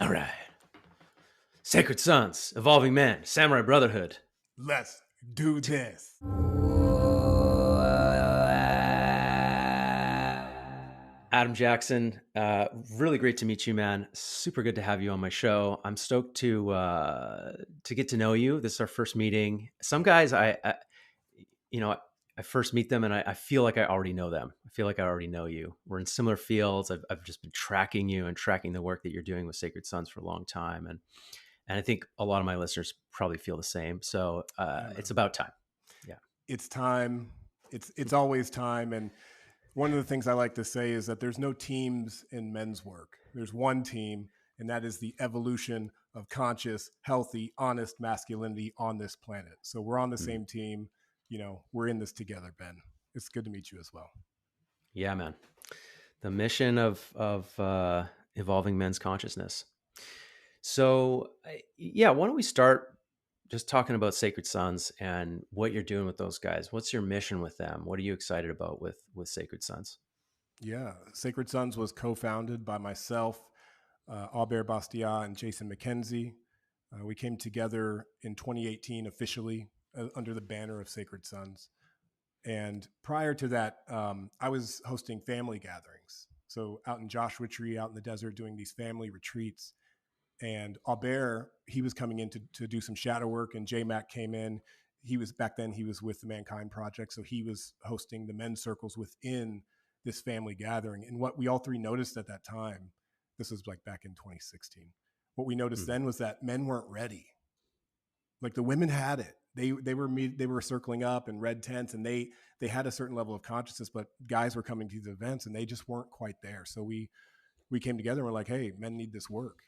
All right. Sacred Sons, Evolving Men, Samurai Brotherhood. Let's do this. Adam Jackson, really great to meet you, man. Super good to have you on my show. I'm stoked to get to know you. This is our first meeting. Some guys, I first meet them and I feel like I already know them. I feel like I already know you. We're in similar fields. I've just been tracking you and tracking the work that you're doing with Sacred Sons for a long time, and I think a lot of my listeners probably feel the same. So it's about time. Yeah, It's time. It's always time. And one of the things I like to say is that there's no teams in men's work. There's one team, and that is the evolution of conscious, healthy, honest masculinity on this planet. So we're on the same team. We're in this together, Ben. It's good to meet you as well. Yeah, man. The mission of evolving men's consciousness. So, yeah, why don't we start just talking about Sacred Sons and what you're doing with those guys? What's your mission with them? What are you excited about with Sacred Sons? Yeah, Sacred Sons was co-founded by myself, Albert Bastia, and Jason McKenzie. We came together in 2018 officially under the banner of Sacred Sons. And prior to that, I was hosting family gatherings. So out in Joshua Tree, out in the desert, doing these family retreats. And Albert, he was coming in to do some shadow work, and J Mac came in. He was back then, he was with the Mankind Project. So he was hosting the men's circles within this family gathering. And what we all three noticed at that time, this was like back in 2016, what we noticed then was that men weren't ready. Like the women had it. They were circling up in red tents, and they had a certain level of consciousness, but guys were coming to these events and they just weren't quite there. So we came together and we're like, hey, men need this work.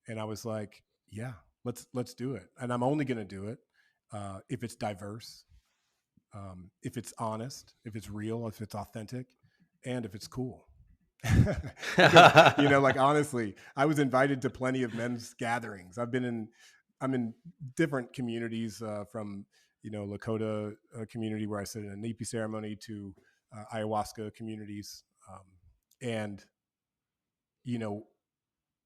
And I was like, yeah, let's do it. And I'm only going to do it if it's diverse, if it's honest, if it's real, if it's authentic, and if it's cool. Because, like honestly, I was invited to plenty of men's gatherings. I'm in different communities from, Lakota community where I sit in a Nipi ceremony to ayahuasca communities. And,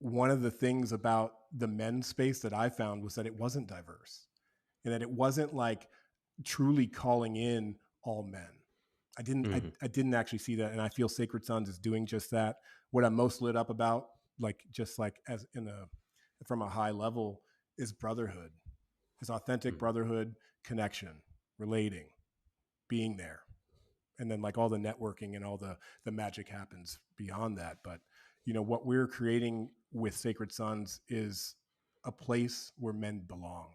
one of the things about the men's space that I found was that it wasn't diverse and that it wasn't like truly calling in all men. I didn't actually see that. And I feel Sacred Sons is doing just that. What I'm most lit up about, from a high level, is brotherhood, is authentic brotherhood, connection, relating, being there. And then like all the networking and all the magic happens beyond that. But, what we're creating with Sacred Sons is a place where men belong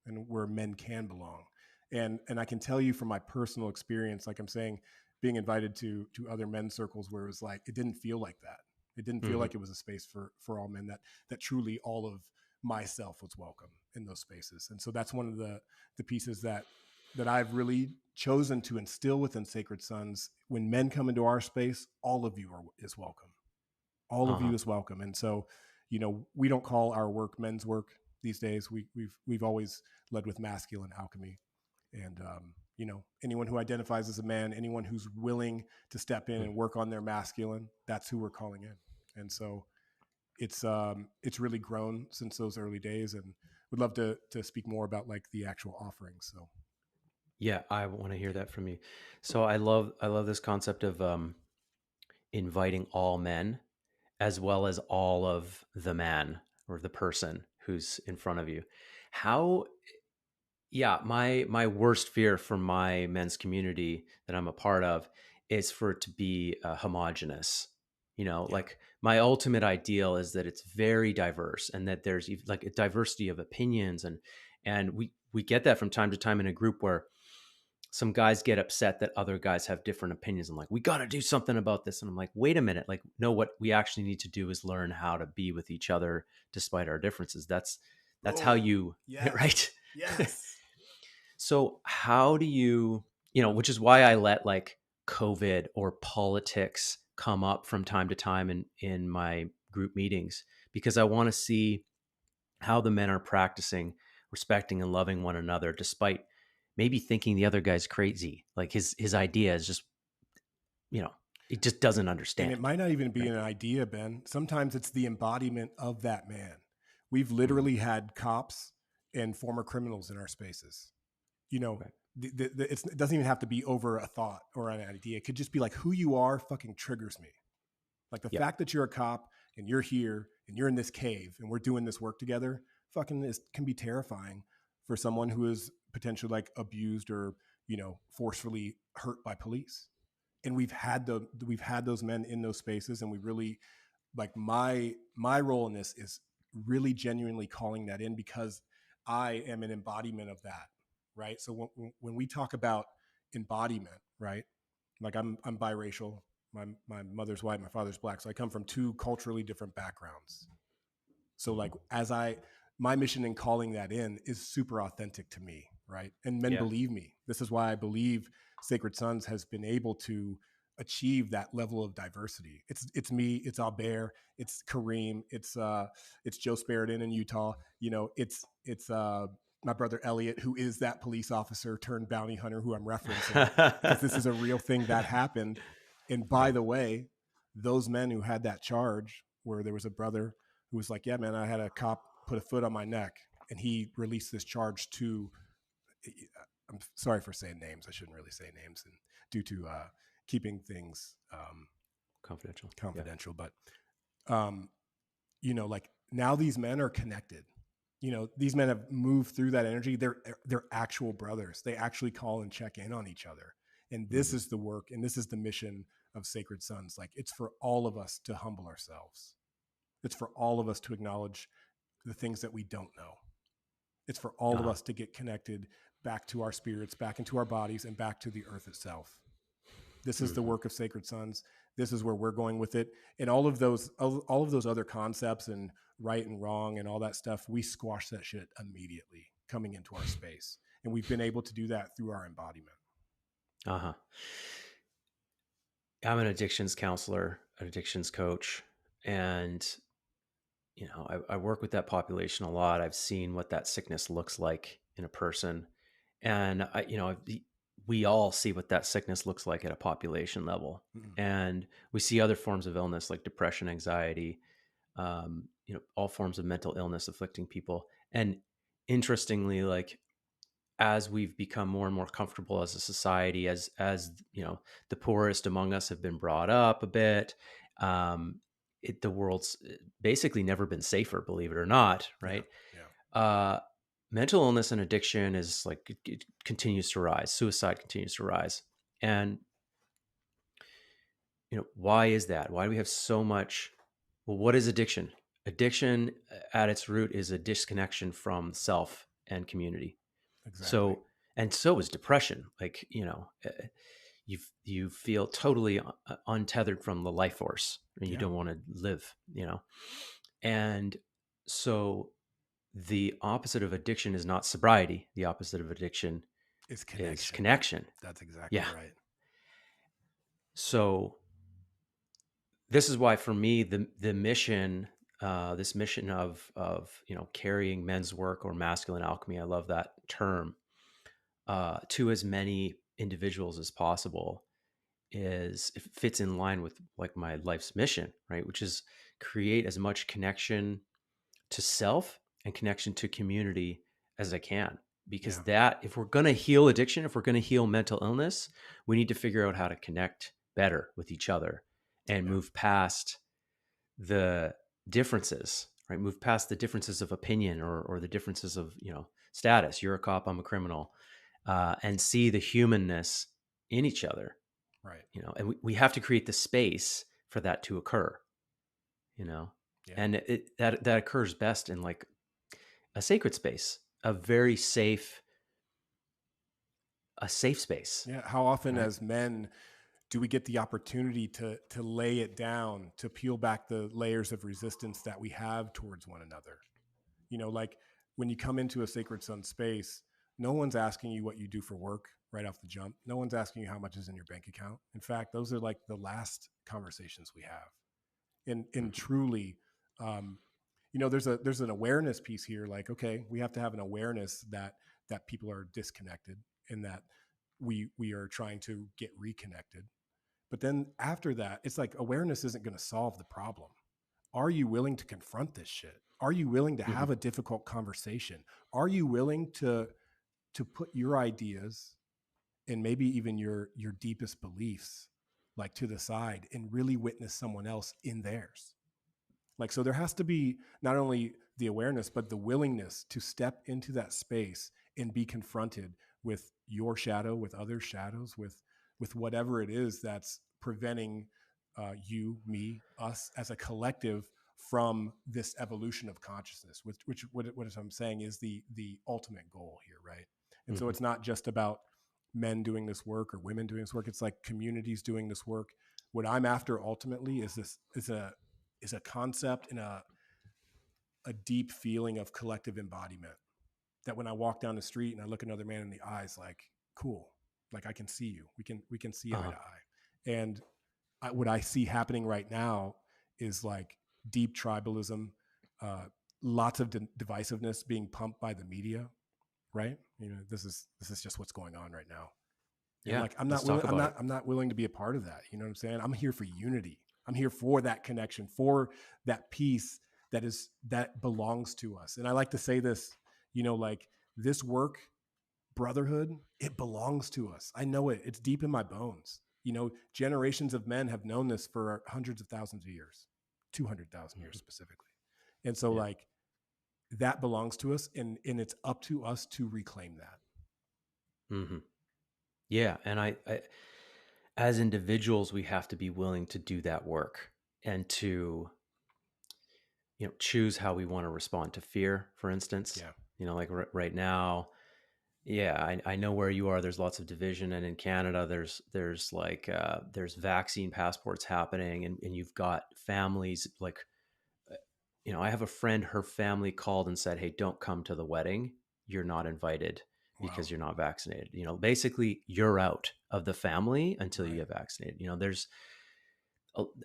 and where men can belong. And I can tell you from my personal experience, like I'm saying, being invited to other men's circles where it was like, it didn't feel like that. It didn't feel like it was a space for all men, that truly all of myself was welcome in those spaces. And so that's one of the pieces that I've really chosen to instill within Sacred Sons. When men come into our space, all of you is welcome. All of you is welcome. And so, we don't call our work men's work these days. We've always led with masculine alchemy. And, anyone who identifies as a man, anyone who's willing to step in and work on their masculine, that's who we're calling in. And so it's really grown since those early days, and would love to speak more about like the actual offerings. So. Yeah, I want to hear that from you. So I love this concept of inviting all men as well as all of the man or the person who's in front of you. How Yeah, my worst fear for my men's community that I'm a part of is for it to be homogenous. Like my ultimate ideal is that it's very diverse and that there's like a diversity of opinions, and we get that from time to time in a group where some guys get upset that other guys have different opinions and like, we got to do something about this. And I'm like, wait a minute, like, no, what we actually need to do is learn how to be with each other despite our differences. That's how you Yes. right. Yes. So how do you, which is why I let like COVID or politics come up from time to time in my group meetings, because I want to see how the men are practicing respecting and loving one another, despite maybe thinking the other guy's crazy. Like his idea is just, It just doesn't And it understand, might not even be right? an idea, Ben. Sometimes it's the embodiment of that man. We've Mm, literally had cops and former criminals in our spaces. You know, right. it doesn't even have to be over a thought or an idea. It could just be like, who you are fucking triggers me. Like the Yep. fact that you're a cop and you're here and you're in this cave and we're doing this work together fucking can be terrifying for someone who is potentially like abused or, forcefully hurt by police. And we've had those men in those spaces, and we really, like, my role in this is really genuinely calling that in, because I am an embodiment of that, right? So when we talk about embodiment, right? Like I'm biracial. My mother's white, my father's black. So I come from two culturally different backgrounds. So like as I my mission in calling that in is super authentic to me, right? And men Yeah. believe me. This is why I believe Sacred Sons has been able to achieve that level of diversity. It's me, it's Albert, it's Kareem, it's Joe Sparidan in Utah. It's my brother Elliot, who is that police officer turned bounty hunter who I'm referencing, because this is a real thing that happened. And by Right. the way, those men who had that charge, where there was a brother who was like, yeah, man, I had a cop put a foot on my neck, and he released this charge to, I'm sorry for saying names. I shouldn't really say names, and due to keeping things Confidential. Yeah. confidential. But, um, like now these men are connected. These men have moved through that energy. They're actual brothers. They actually call and check in on each other. And this Hmm. is the work, and this is the mission of Sacred Sons. Like, it's for all of us to humble ourselves. It's for all of us to acknowledge the things that we don't know. It's for all of Uh-huh. us to get connected back to our spirits, back into our bodies, and back to the earth itself. This is the Hmm. work of Sacred Sons. This is where we're going with it. And all of those other concepts and right and wrong and all that stuff, we squash that shit immediately coming into our space. And we've been able to do that through our embodiment. Uh-huh. I'm an addictions counselor, an addictions coach, and I work with that population a lot. I've seen what that sickness looks like in a person, and we all see what that sickness looks like at a population level, Mm-hmm. and we see other forms of illness like depression, anxiety, all forms of mental illness afflicting people. And interestingly, like as we've become more and more comfortable as a society, as the poorest among us have been brought up a bit, um, the world's basically never been safer, believe it or not, Yeah. right? Yeah. uh, Mental illness and addiction is like it continues to rise. Suicide continues to rise. And why is that? Why do we have so much? Well, what is addiction? Addiction at its root is a disconnection from self and community. Exactly. So, and so is depression. Like, you feel totally untethered from the life force, and you Yeah. don't want to live. And so the opposite of addiction is not sobriety. The opposite of addiction It's is connection. connection. That's exactly Yeah. right. So this is why for me the mission, this mission of carrying men's work or masculine alchemy, I love that term, to as many individuals as possible, is if it fits in line with like my life's mission, right? Which is create as much connection to self and connection to community as I can. Because Yeah. that, if we're going to heal addiction, if we're going to heal mental illness, we need to figure out how to connect better with each other and Yeah. move past the differences, right? Move past the differences of opinion, or the differences of, status. You're a cop, I'm a criminal, and see the humanness in each other, Right. and we have to create the space for that to occur, you know, Yeah. and that occurs best in like a sacred space, a very safe space, Yeah. How often right? as men do we get the opportunity to lay it down, to peel back the layers of resistance that we have towards one another? Like when you come into a Sacred Sun space, no one's asking you what you do for work right off the jump. No one's asking you how much is in your bank account. In fact, those are like the last conversations we have. And Mhm. truly, um, there's an awareness piece here. Like, okay, we have to have an awareness that people are disconnected, and that we are trying to get reconnected. But then after that, it's like awareness isn't going to solve the problem. Are you willing to confront this shit? Are you willing to Hmm. have a difficult conversation? Are you willing to put your ideas and maybe even your deepest beliefs like to the side and really witness someone else in theirs? Like, so there has to be not only the awareness, but the willingness to step into that space and be confronted with your shadow, with other shadows, with whatever it is that's preventing you, me, us as a collective from this evolution of consciousness, which what I'm saying is the ultimate goal here, right? And so Hmm. it's not just about men doing this work or women doing this work. It's like communities doing this work. What I'm after ultimately is this is a concept and a deep feeling of collective embodiment, that when I walk down the street and I look another man in the eyes, like, cool, like I can see you, we can see eye Uh-huh. to eye. And what I see happening right now is like deep tribalism, uh, lots of divisiveness being pumped by the media, right? This is just what's going on right now. And Yeah. like I'm Let's not talk willing, about it. I'm not willing to be a part of that. You know what I'm saying? I'm here for unity. I'm here for that connection, for that peace that belongs to us. And I like to say this, like this work, brotherhood, it belongs to us. I know it. It's deep in my bones. Generations of men have known this for hundreds of thousands of years, 200,000 years Hmm. specifically. And so Yeah. like that belongs to us, and it's up to us to reclaim that. Hmm. Yeah. And as individuals, we have to be willing to do that work and to, choose how we want to respond to fear, for instance. Yeah. Like right now, yeah, I know where you are. There's lots of division, and in Canada, there's like there's vaccine passports happening, and you've got families like, I have a friend. Her family called and said, "Hey, don't come to the wedding. You're not invited Wow. because you're not vaccinated." Basically, you're out of the family until you Right. get vaccinated.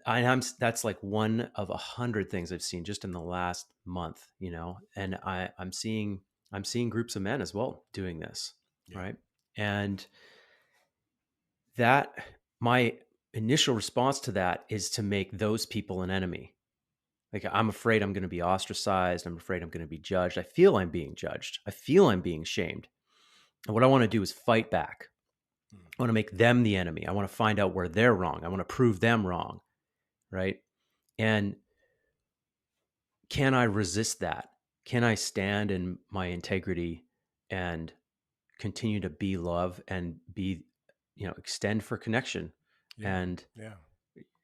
I'm that's like one of 100 things I've seen just in the last month. And I'm seeing groups of men as well doing this, Yeah. right? And that my initial response to that is to make those people an enemy. Like, I'm afraid I'm going to be ostracized. I'm afraid I'm going to be judged. I feel I'm being judged. I feel I'm being shamed. And what I want to do is fight back. Mm. I want to make them the enemy. I want to find out where they're wrong. I want to prove them wrong, right? And can I resist that? Can I stand in my integrity and continue to be love and be, extend for connection Yeah. and Yeah.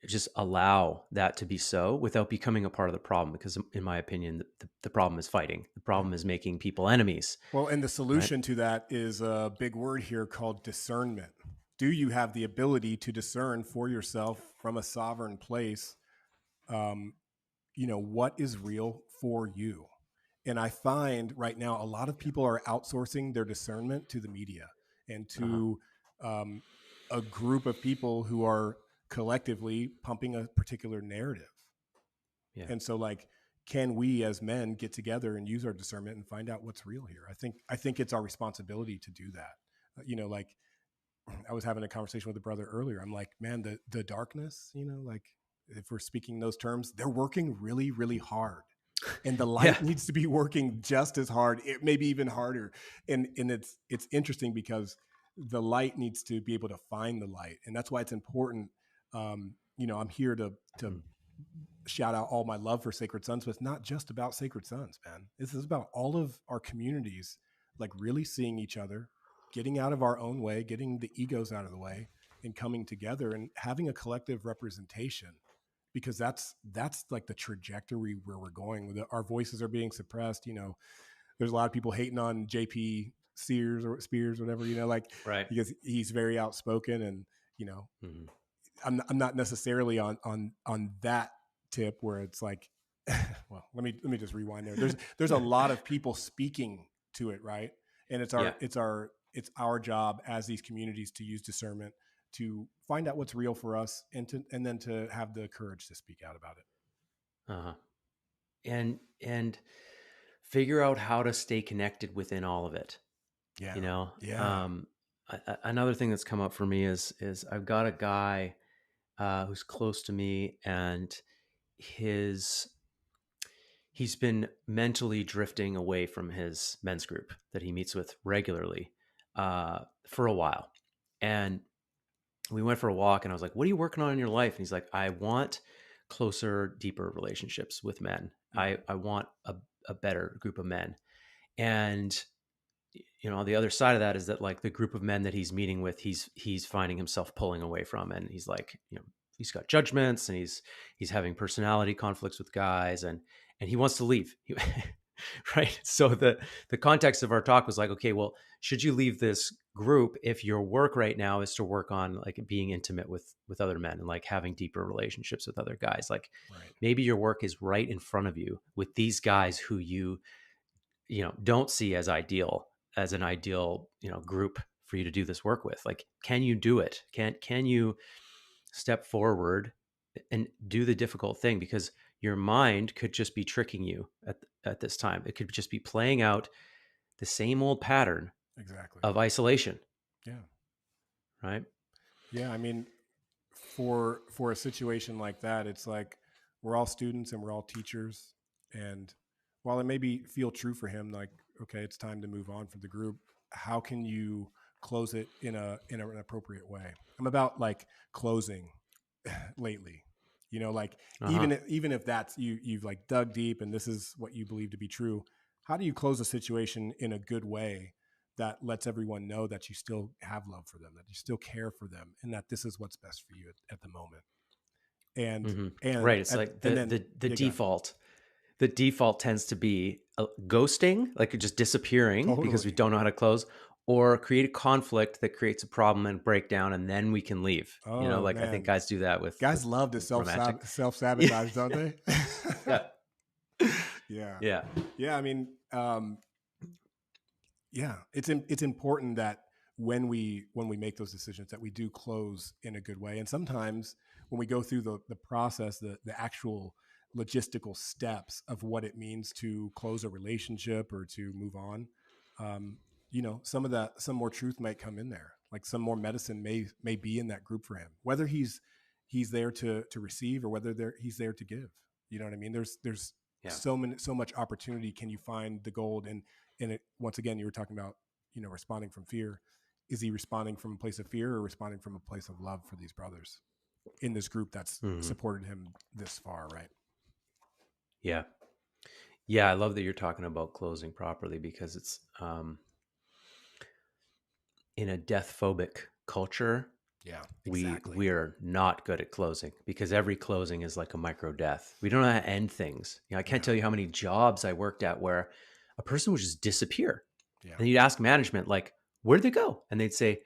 just allow that to be so without becoming a part of the problem? Because in my opinion, the problem is fighting. The Yeah. problem is making people enemies, Well, and the right? solution to that is a big word here called discernment. Do you have the ability to discern for yourself from a sovereign place, um, what is real for you? And I find right now a lot of people are outsourcing their discernment to the media and Uh-huh. to um, a group of people who are collectively pumping a particular narrative. Yeah. And so like, can we as men get together and use our discernment and find out what's real here? I think it's our responsibility to do that. Like I was having a conversation with a brother earlier. I'm like, man, the darkness, like if we're speaking those terms, they're working really, really hard. And the Yeah. light needs to be working just as hard, maybe even harder. And it's interesting because the light needs to be able to find the light. And that's why it's important. I'm here to Mm. shout out all my love for Sacred Sons, but it's not just about Sacred Sons, man. This is about all of our communities, like really seeing each other, getting out of our own way, getting the egos out of the way, and coming together and having a collective representation. Because that's like the trajectory where we're going. Our voices are being suppressed. There's a lot of people hating on JP Sears or Spears, or whatever. Like Right. because he's very outspoken, and you know Hmm. I'm not necessarily on that tip where it's like, well, let me just rewind there. There's a lot of people speaking to it, right? And it's Yeah. our job as these communities to use discernment to find out what's real for us, and then to have the courage to speak out about it. Uh-huh. And figure out how to stay connected within all of it. Yeah, You know, yeah, another thing that's come up for me is I've got a guy. who's close to me, and his he's been mentally drifting away from his men's group that he meets with regularly for a while. And we went for a walk, and I was like, "What are you working on in your life?" And he's like, "I want closer, deeper relationships with men. Mm-hmm. I want a better group of men." And the other side of that is that like the group of men that he's meeting with, he's finding himself pulling away from, and he's like, he's got judgments, and he's having personality conflicts with guys, and he wants to leave. Right. So the context of our talk was like, okay, well, should you leave this group if your work right now is to work on like being intimate with other men and like having deeper relationships with other guys? Like Right. maybe your work is right in front of you with these guys who you don't see as an ideal group for you to do this work with. Like, can you do it? Can you step forward and do the difficult thing? Because your mind could just be tricking you at this time. It could just be playing out the same old pattern Exactly. of isolation, Yeah. right? Yeah. I mean, for a situation like that, it's like we're all students and we're all teachers. And while it maybe feel true for him, like, okay, it's time to move on from the group, how can you close it in an appropriate way? I'm about like closing lately. Like Uh-huh. even if that's you've like dug deep and this is what you believe to be true, how do you close a situation in a good way that lets everyone know that you still have love for them, that you still care for them, and that this is what's best for you at the moment. And Hmm. and Right. It's at, like and the then the the yeah, go ahead. default. The default tends to be ghosting, like just disappearing because we Totally. don't know how to close, or create a conflict that creates a problem and breakdown, and then we can leave. Oh Like I think man, guys do that with guys love to romantic. self Yeah, sabotage, don't they? yeah, Yeah, yeah, yeah. I mean, yeah, it's important that when we make those decisions that we do close in a good way. And sometimes when we go through the process, the actual logistical steps of what it means to close a relationship or to move on, um, some more truth might come in there, like some more medicine may be in that group for him, whether he's there to receive or whether he's there to give. You know what I mean? There's yeah. so much opportunity. Can you find the gold? And it, once again, you were talking about, responding from fear. Is he responding from a place of fear or responding from a place of love for these brothers in this group that's Hmm. supported him this far? Right. Yeah, yeah. I love that you're talking about closing properly because it's in a death phobic culture. Yeah, we exactly. we're not good at closing because every closing is like a micro death. We don't know how to end things. I can't Yeah. tell you how many jobs I worked at where a person would just disappear. Yeah. And you'd ask management, like, where'd they go? And they'd say,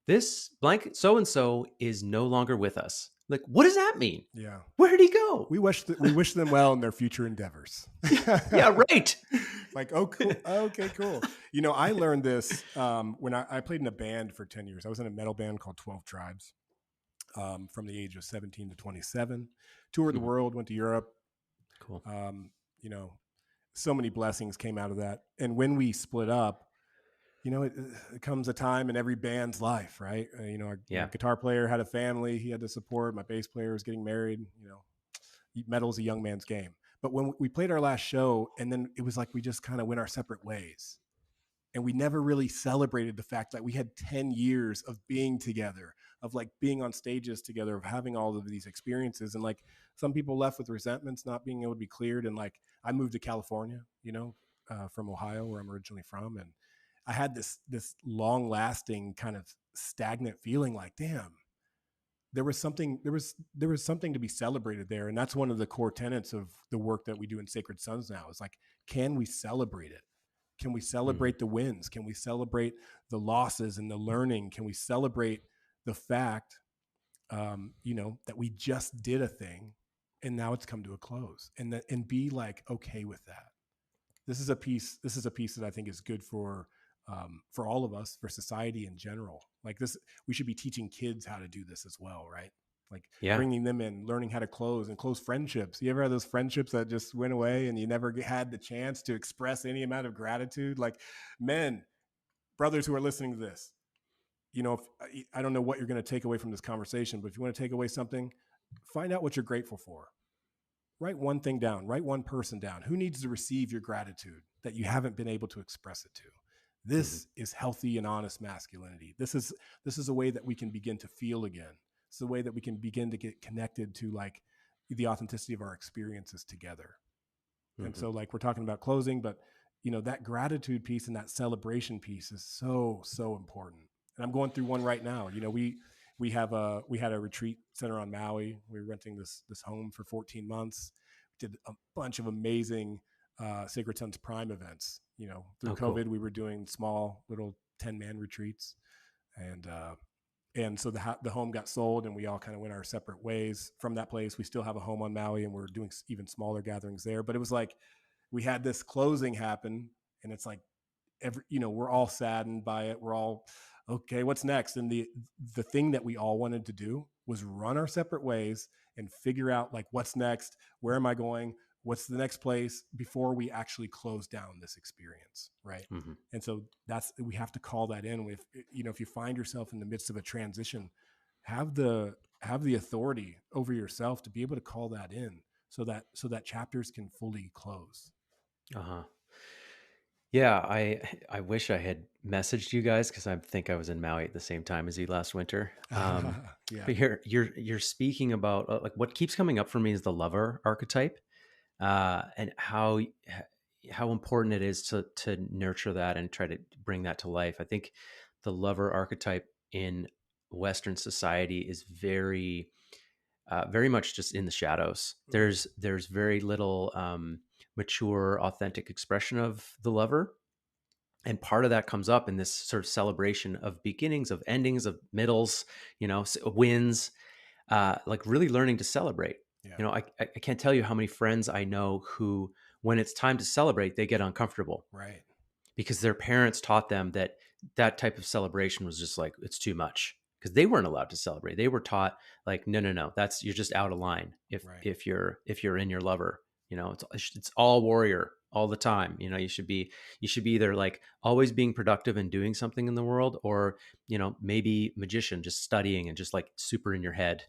this blank so and so is no longer with us. Like, what does that mean? Yeah. Where did he go? We wish them well in their future endeavors. Yeah, right. Like, oh, cool. Okay, cool. I learned this when I played in a band for 10 years. I was in a metal band called 12 Tribes, from the age of 17 to 27. Toured the Hmm. world, went to Europe. Cool. Um, you know, so many blessings came out of that. And when we split up, it comes a time in every band's life, right? My Yeah. guitar player had a family he had to support. My bass player was getting married. Metal's a young man's game. But when we played our last show, and then it was like we just kind of went our separate ways, and we never really celebrated the fact that we had 10 years of being together, of like being on stages together, of having all of these experiences. And like some people left with resentments not being able to be cleared. And like I moved to California, from Ohio, where I'm originally from, and I had this long lasting kind of stagnant feeling like, damn, there was something to be celebrated there. And that's one of the core tenets of the work that we do in Sacred Sons now, is like, can we celebrate it? Can we Hmm. celebrate the wins? Can we celebrate the losses and the learning? Can we celebrate the fact, that we just did a thing and now it's come to a close, and be like okay with that? This is a piece that I think is good for all of us, for society in general. Like this, we should be teaching kids how to do this as well, right? Like Yeah. bringing them in, learning how to close and close friendships. You ever had those friendships that just went away and you never had the chance to express any amount of gratitude? Like, men, brothers who are listening to this, if I don't know what you're going to take away from this conversation, but if you want to take away something, find out what you're grateful for. Write one thing down, write one person down. Who needs to receive your gratitude that you haven't been able to express it to? Hmm. This is healthy and honest masculinity. This is a way that we can begin to feel again. It's a way that we can begin to get connected to like the authenticity of our experiences together. And Hmm. so like we're talking about closing, but that gratitude piece and that celebration piece is so so important. And I'm going through one right now. We had a retreat center on Maui. We were renting this home for 14 months. We did a bunch of amazing Sacred Sons Prime events. Through Oh, cool. COVID we were doing small little 10-man retreats. And so the home got sold and we all kind of went our separate ways from that place. We still have a home on Maui and we're doing even smaller gatherings there, but it was like we had this closing happen, and it's like we're all saddened by it. We're all okay, what's next? And the thing that we all wanted to do was run our separate ways and figure out like what's next, where am I going, what's the next place before we actually close down this experience, right? Hmm. And so we have to call that in. If you find yourself in the midst of a transition, have the authority over yourself to be able to call that in, so that chapters can fully close. Uh-huh. Yeah, I wish I had messaged you guys because I think I was in Maui at the same time as you last winter. Yeah. But you're speaking about like what keeps coming up for me is the lover archetype, and how important it is to nurture that and try to bring that to life. I think the lover archetype in Western society is very much just in the shadows. Mm, There's very little mature, authentic expression of the lover, and part of that comes up in this sort of celebration of beginnings, of endings, of middles, wins, like really learning to celebrate. yeah. I can't tell you how many friends I know who, when it's time to celebrate, they get uncomfortable Right. because their parents taught them that that type of celebration was just like it's too much because they weren't allowed to celebrate. They were taught like no, no, no, that's you're just out of line if Right. if you're in your lover. It's all warrior all the time. You should be either like always being productive and doing something in the world, or maybe magician, just studying and just like super in your head.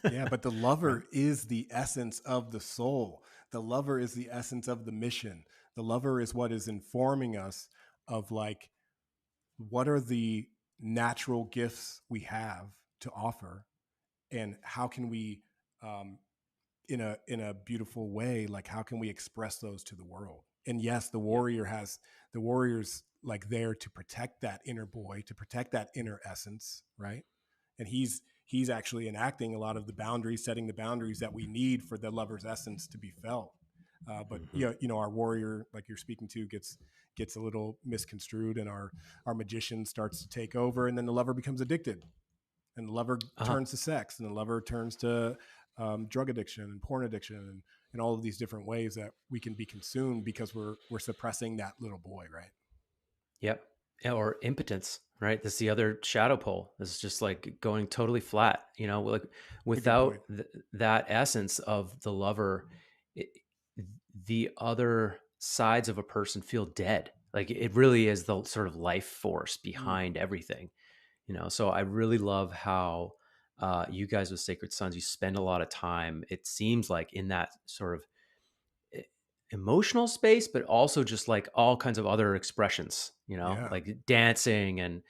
Yeah, but the Right. lover is the essence of the soul. The lover is the essence of the mission. The lover is what is informing us of like what are the natural gifts we have to offer, and how can we um, in a beautiful way, like how can we express those to the world? And yes, Yeah. the warrior's like there to protect that inner boy, to protect that inner essence, right? And he's actually enacting a lot of the boundaries, setting the boundaries that we need for the lover's essence to be felt. But Hmm. our warrior, like you're speaking to, gets a little misconstrued, and our magician starts to take over, and then the lover becomes addicted, and the lover Uh-huh. turns to sex, and the lover turns to drug addiction and porn addiction, and all of these different ways that we can be consumed because we're suppressing that little boy, right? Yep. Yeah, or impotence, right? That's the other shadow pole. It's just like going totally flat, like It's a good point. without that essence of the lover, it, the other sides of a person feel dead. Like it really is the sort of life force Mm, behind everything. So I really love how you guys with Sacred Sons, you spend a lot of time, it seems like, in that sort of e- emotional space, but also just like all kinds of other expressions, yeah, like dancing and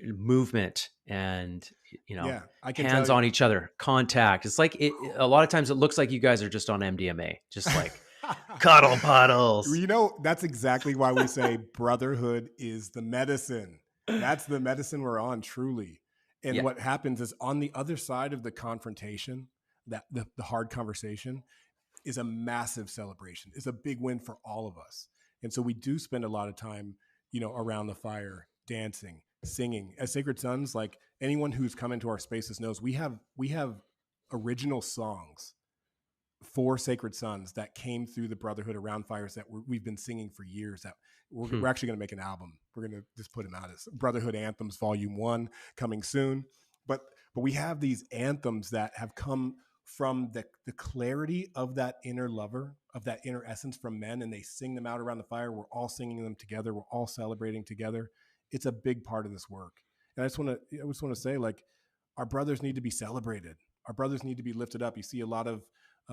movement and, yeah. I can tell hands you. on each other, contact. It's like a lot of times it looks like you guys are just on MDMA, just like cuddle puddles. That's exactly why we say brotherhood is the medicine. That's the medicine we're on, truly. And Yeah. what happens is on the other side of the confrontation, that the hard conversation is a massive celebration, is a big win for all of us. And so we do spend a lot of time, around the fire, dancing, singing. As Sacred Sons, like anyone who's come into our spaces knows, we have original songs for Sacred Sons that came through the Brotherhood around fires that we've been singing for years. That Hmm. we're actually going to make an album. We're going to just put them out as Brotherhood Anthems Volume One, coming soon. But we have these anthems that have come from the clarity of that inner lover, of that inner essence from men, and they sing them out around the fire. We're all singing them together. We're all celebrating together. It's a big part of this work. And I just want to say, like, our brothers need to be celebrated. Our brothers need to be lifted up. You see a lot of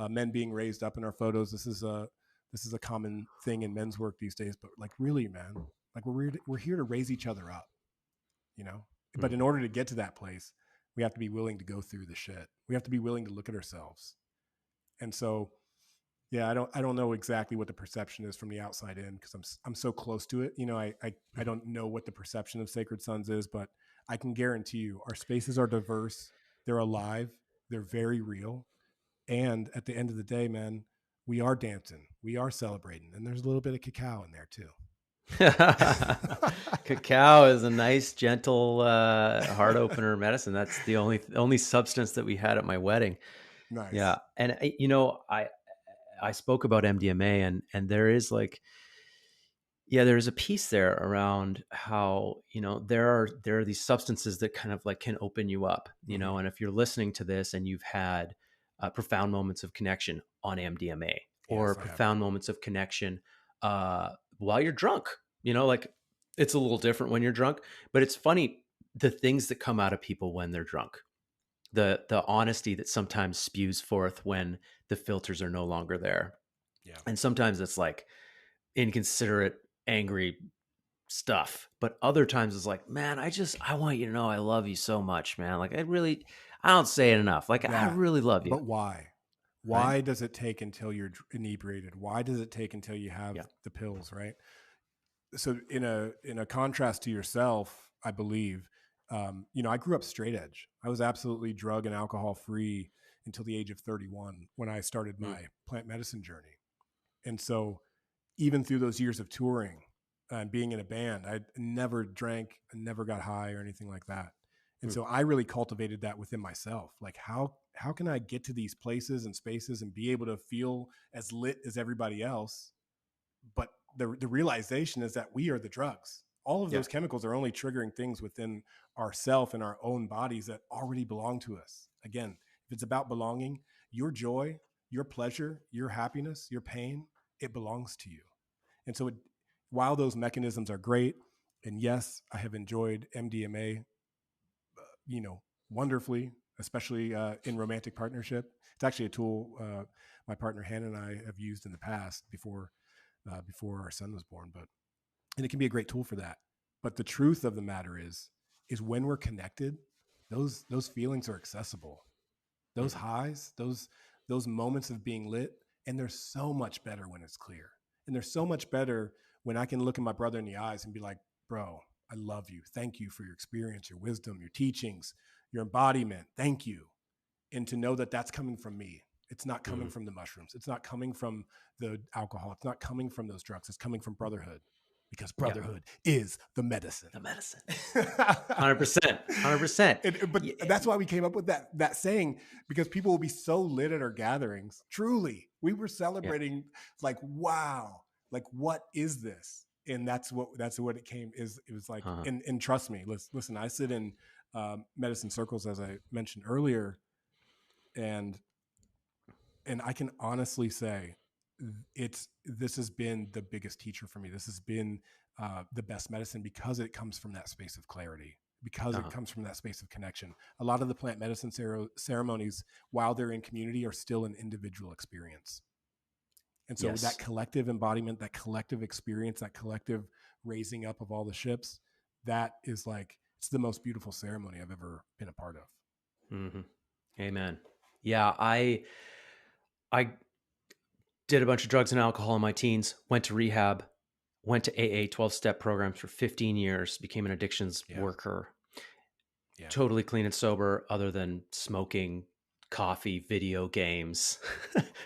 men being raised up in our photos. This is a common thing in men's work these days. But like, really, man, like we're here to raise each other up, you know. But Mm. in order to get to that place, we have to be willing to go through the shit. We have to be willing to look at ourselves. And so, yeah, I don't know exactly what the perception is from the outside in, because I'm so close to it. You know, I don't know what the perception of Sacred Sons is, but I can guarantee you our spaces are diverse, they're alive, they're very real, and at the end of the day, man, we are dancing, we are celebrating, and there's a little bit of cacao in there too. Cacao is a nice, gentle, heart opener medicine. That's the only substance that we had at my wedding. Yeah, Nice. and I spoke about MDMA, and there is like, yeah, there's a piece there around how, there are these substances that kind of like can open you up, Mm-hmm. and if you're listening to this and you've had profound moments of connection on MDMA, or Yes, I have. profound moments of connection while you're drunk, like, it's a little different when you're drunk, but it's funny, the things that come out of people when they're drunk, the honesty that sometimes spews forth when the filters are no longer there. Yeah. And sometimes it's like inconsiderate, angry stuff. But other times it's like, man, I want you to know I love you so much, man. Like, I don't say it enough. Like, I That, really love you. but why? Right. Why does it take until you're inebriated? Why does it take until you have Yeah. the pills, right? So in a contrast to yourself, I believe, you know, I grew up straight edge. I was absolutely drug and alcohol free until the age of 31 when I started Mm, my plant medicine journey. And so even through those years of touring and being in a band, I never drank, I never got high or anything like that. And mm. so I really cultivated that within myself. Like, how can I get to these places and spaces and be able to feel as lit as everybody else? But the realization is that we are the drugs. All of Yeah. those chemicals are only triggering things within ourself and our own bodies that already belong to us. Again, if it's about belonging, your joy, your pleasure, your happiness, your pain, it belongs to you. And so, while those mechanisms are great, and yes, I have enjoyed MDMA, you know, wonderfully, especially in romantic partnership. It's actually a tool my partner Hannah and I have used in the past before our son was born. But and it can be a great tool for that. But the truth of the matter is when we're connected, those feelings are accessible. Those Mhm. highs, those moments of being lit, and they're so much better when it's clear. And they're so much better when I can look at my brother in the eyes and be like, bro, I love you. Thank you for your experience, your wisdom, your teachings, your embodiment. Thank you. And to know that that's coming from me. It's not coming Mhm. from the mushrooms. It's not coming from the alcohol. It's not coming from those drugs. It's coming from brotherhood, because Yeah. brotherhood is the medicine. The medicine. 100%. 100%. But that's why we came up with that saying, because people will be so lit at our gatherings. Truly, we were Yeah. celebrating, like, wow, like, what is this? And that's what it came is. It was like, Uh-huh. and trust me, listen, I sit in medicine circles, as I mentioned earlier, and I can honestly say it's this has been the biggest teacher for me. This has been the best medicine, because it comes from that space of clarity, because it Uh-huh. comes from that space of connection. A lot of the plant medicine ceremonies, while they're in community, are still an individual experience. And so that Yes. collective embodiment, that collective experience, that collective raising up of all the ships, that is like, it's the most beautiful ceremony I've ever been a part of. Hmm. Amen. Yeah. I did a bunch of drugs and alcohol in my teens, went to rehab, went to AA 12-step programs for 15 years, became an addictions Yeah. worker, Yeah. totally clean and sober other than smoking, coffee, video games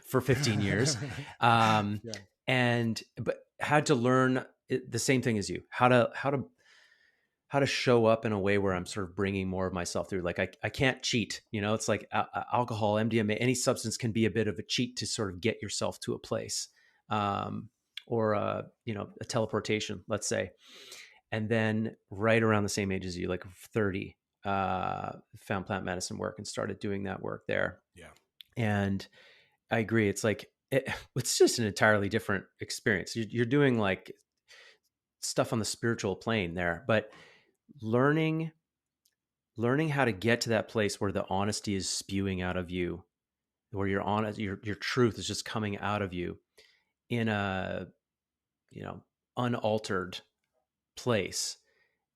for 15 years. Um, Yeah. but had to learn the same thing as you, how to show up in a way where I'm sort of bringing more of myself through. Like, I can't cheat, it's like alcohol, MDMA, any substance can be a bit of a cheat to sort of get yourself to a place, um, or a teleportation, let's say. And then right around the same age as you, like 30, found plant medicine work and started doing that work there. Yeah. And I agree. It's like, it's just an entirely different experience. You're doing like stuff on the spiritual plane there, but learning. learning how to get to that place where the honesty is spewing out of you, where your honest, your truth is just coming out of you in a, you know, unaltered place.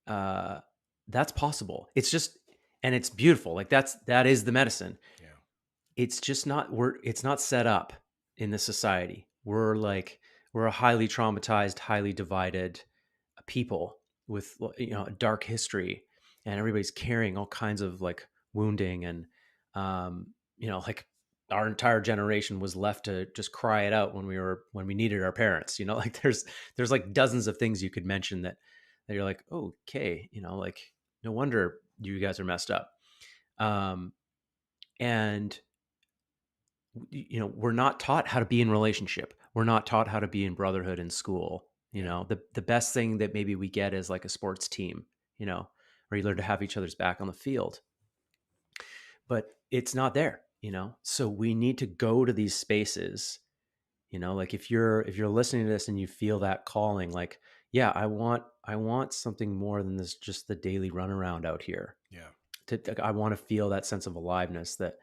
Uh, that's possible. It's just, and it's beautiful. Like that is the medicine. Yeah. It's just not, it's not set up in the society. We're a highly traumatized, highly divided people with, a dark history, and everybody's carrying all kinds of like wounding, and like our entire generation was left to just cry it out when we needed our parents. Like there's like dozens of things you could mention that you're like, oh, okay, like no wonder you guys are messed up. Um and we're not taught how to be in relationship. We're not taught how to be in brotherhood in school. Yeah. The best thing that maybe we get is like a sports team, where you learn to have each other's back on the field. But it's not there. So we need to go to these spaces. Like if you're listening to this and you feel that calling, like, yeah, I want something more than this, just the daily runaround out here. Yeah. I want to feel that sense of aliveness that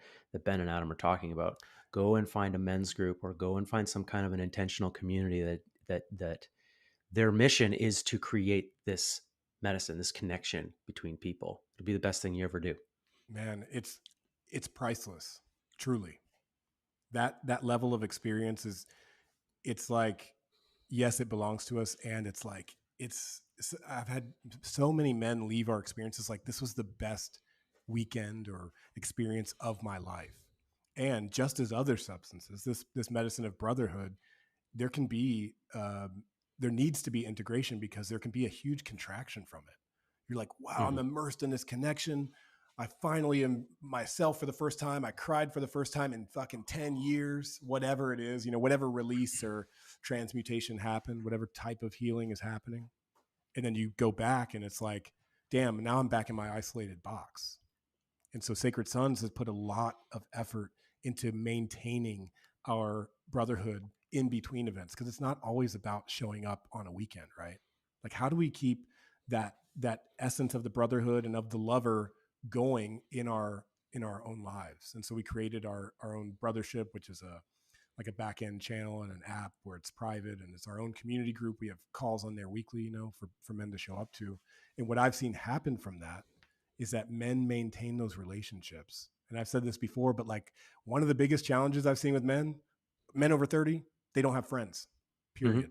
Ben and Adam are talking about. Go and find a men's group, or go and find some kind of an intentional community that their mission is to create this medicine, this connection between people. It'll be the best thing you ever do. Man, it's priceless. Truly. That level of experience is, it's like, yes, it belongs to us, and it's like, I've had so many men leave our experiences like, this was the best weekend or experience of my life. And just as other substances, this medicine of brotherhood, there can be there needs to be integration, because there can be a huge contraction from it. You're like, wow, I'm Hmm. immersed in this connection. I finally am myself for the first time. I cried for the first time in fucking 10 years, whatever it is, whatever release or transmutation happened, whatever type of healing is happening. And then you go back and it's like, damn, now I'm back in my isolated box. And so Sacred Sons has put a lot of effort into maintaining our brotherhood in between events, because it's not always about showing up on a weekend, right? Like, how do we keep that essence of the brotherhood and of the lover going in our own lives? And so we created our own brothership, which is a like a back end channel and an app where it's private, and it's our own community group. We have calls on there weekly, for men to show up to. And what I've seen happen from that is that men maintain those relationships. And I've said this before, but like, one of the biggest challenges I've seen with men over 30, they don't have friends. Hmm. Period.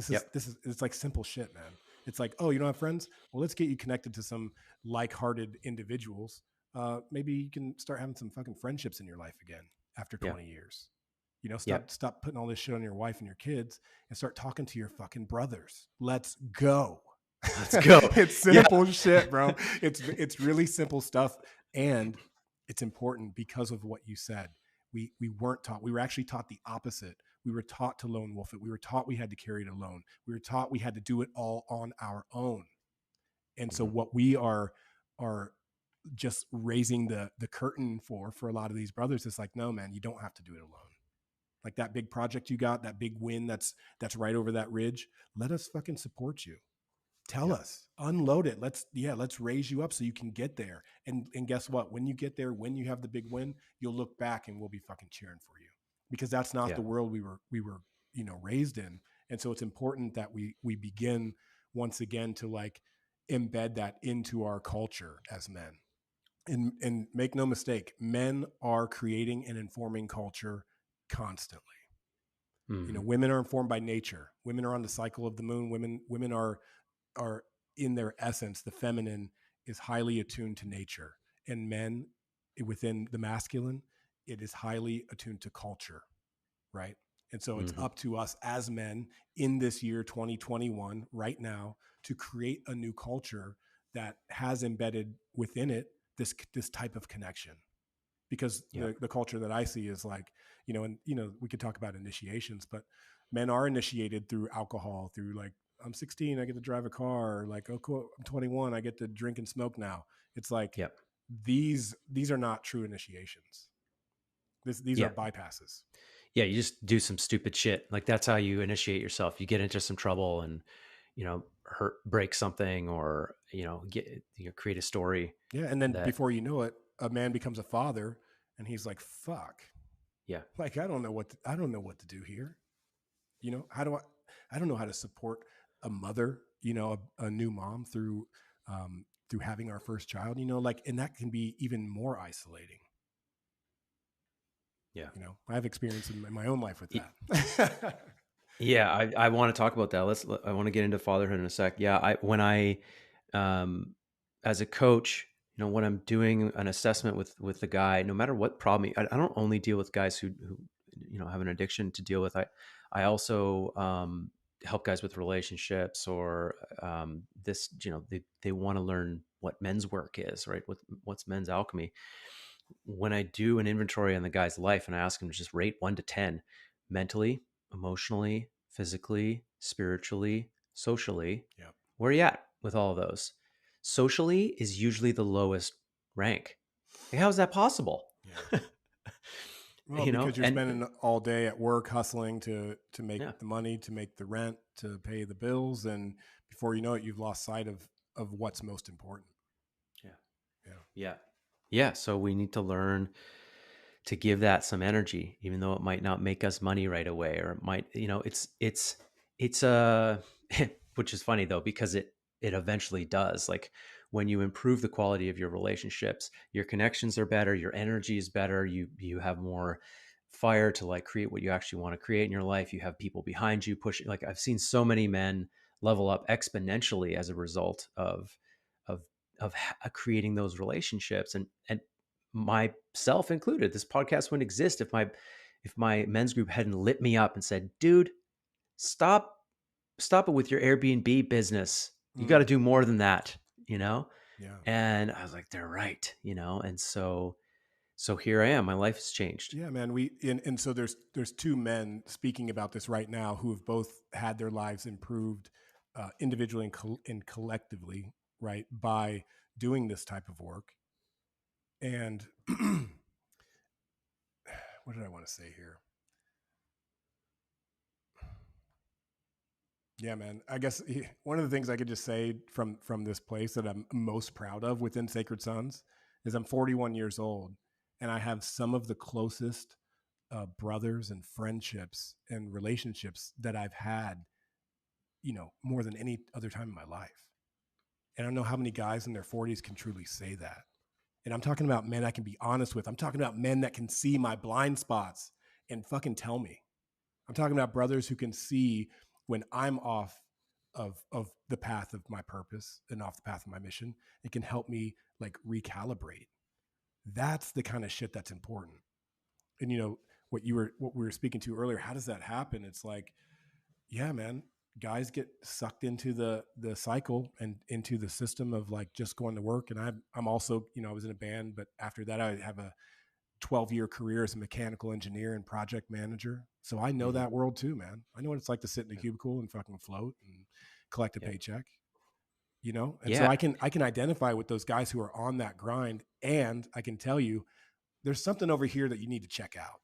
Yep. It's like simple shit, man. It's like, oh, you don't have friends? Well, let's get you connected to some like-hearted individuals. Maybe you can start having some fucking friendships in your life again after Yeah. 20 years. Yep. Stop putting all this shit on your wife and your kids, and start talking to your fucking brothers. Let's go. Let's go. It's Yeah. simple shit, bro. It's really simple stuff, and it's important because of what you said. We weren't taught. We were actually taught the opposite. We were taught to lone wolf it. We were taught we had to carry it alone. We were taught we had to do it all on our own. And so Hmm. what we are just raising the curtain for a lot of these brothers is like, no, man, you don't have to do it alone. Like, that big project you got, that big win that's right over that ridge, let us fucking support you. Tell Yep. us, unload it. Let's raise you up so you can get there. And guess what? When you get there, when you have the big win, you'll look back and we'll be fucking cheering for you, because that's not Yeah. the world we were raised in. And so it's important that we begin once again to like embed that into our culture as men. And make no mistake, men are creating and informing culture constantly. Hmm. Women are informed by nature. Women are on the cycle of the moon. Women are in their essence, the feminine is highly attuned to nature, and men within the masculine, it is highly attuned to culture, right? And so it's Hmm. up to us as men in this year 2021 right now to create a new culture that has embedded within it this type of connection. Because Yep. the culture that I see is like, and we could talk about initiations, but men are initiated through alcohol, through like, I'm 16, I get to drive a car. Like, oh, cool, I'm 21, I get to drink and smoke now. It's like, Yep. these are not true initiations. These are Yeah. bypasses. Yeah, you just do some stupid shit. Like that's how you initiate yourself. You get into some trouble and, hurt, break something, or create a story Yeah. And then that before you know it, a man becomes a father and he's like, fuck, yeah like, I don't know what to do here. How do I don't know how to support a mother, a new mom through having our first child, like, and that can be even more isolating. yeah. I have experience in my own life with that. Yeah, I want to talk about that. I want to get into fatherhood in a sec. Yeah, um, as a coach, when I'm doing an assessment with the guy, no matter what problem, I don't only deal with guys who have an addiction to deal with. I also help guys with relationships or this. They want to learn what men's work is, right? What's men's alchemy. When I do an inventory on the guy's life and I ask him to just rate 1 to 10, mentally, emotionally, physically, spiritually, socially, Yeah. where are you at with all of those? Socially is usually the lowest rank. Like, how is that possible? Yeah. Well, because you're And spending all day at work hustling to make yeah, the money, to make the rent, to pay the bills, and before you know it, you've lost sight of what's most important. yeah, Yeah. yeah, yeah. So we need to learn to give that some energy, even though it might not make us money right away, or it might, it's which is funny though, because it eventually does. Like when you improve the quality of your relationships, your connections are better, your energy is better, you have more fire to like create what you actually want to create in your life. You have people behind you pushing. Like I've seen so many men level up exponentially as a result of creating those relationships, and myself included. This podcast wouldn't exist if my men's group hadn't lit me up and said, "Dude, stop stop it with your Airbnb business. You got to Mm, do more than that, you know?" yeah. And I was like, "They're right, you know?" And so here I am. My life has changed. Yeah, man. And so there's two men speaking about this right now who have both had their lives improved individually and collectively, right, by doing this type of work. And what did I want to say here? Yeah, man. I guess one of the things I could just say from this place that I'm most proud of within Sacred Sons is I'm 41 years old, and I have some of the closest brothers and friendships and relationships that I've had, more than any other time in my life. And I don't know how many guys in their 40s can truly say that. And I'm talking about men I can be honest with. I'm talking about men that can see my blind spots and fucking tell me. I'm talking about brothers who can see when I'm off of the path of my purpose and off the path of my mission. It can help me like recalibrate. That's the kind of shit that's important. And what we were speaking to earlier, how does that happen? It's like, yeah, man, guys get sucked into the cycle and into the system of like just going to work. And I'm also, I was in a band, but after that I have a 12-year career as a mechanical engineer and project manager. So I know Mm-hmm. that world too, man. I know what it's like to sit in a Yeah, cubicle and fucking float and collect a yeah, paycheck, And so yeah, I can identify with those guys who are on that grind, and I can tell you there's something over here that you need to check out.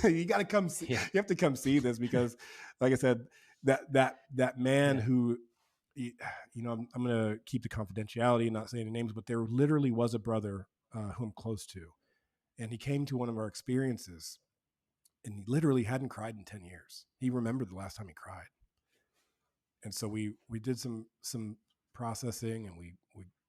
You got to come see, yeah, you have to come see this because like I said, that man yeah. who I'm going to keep the confidentiality and not say any names, but there literally was a brother who I'm close to, and he came to one of our experiences and he literally hadn't cried in 10 years. He remembered the last time he cried. And so we did some processing and we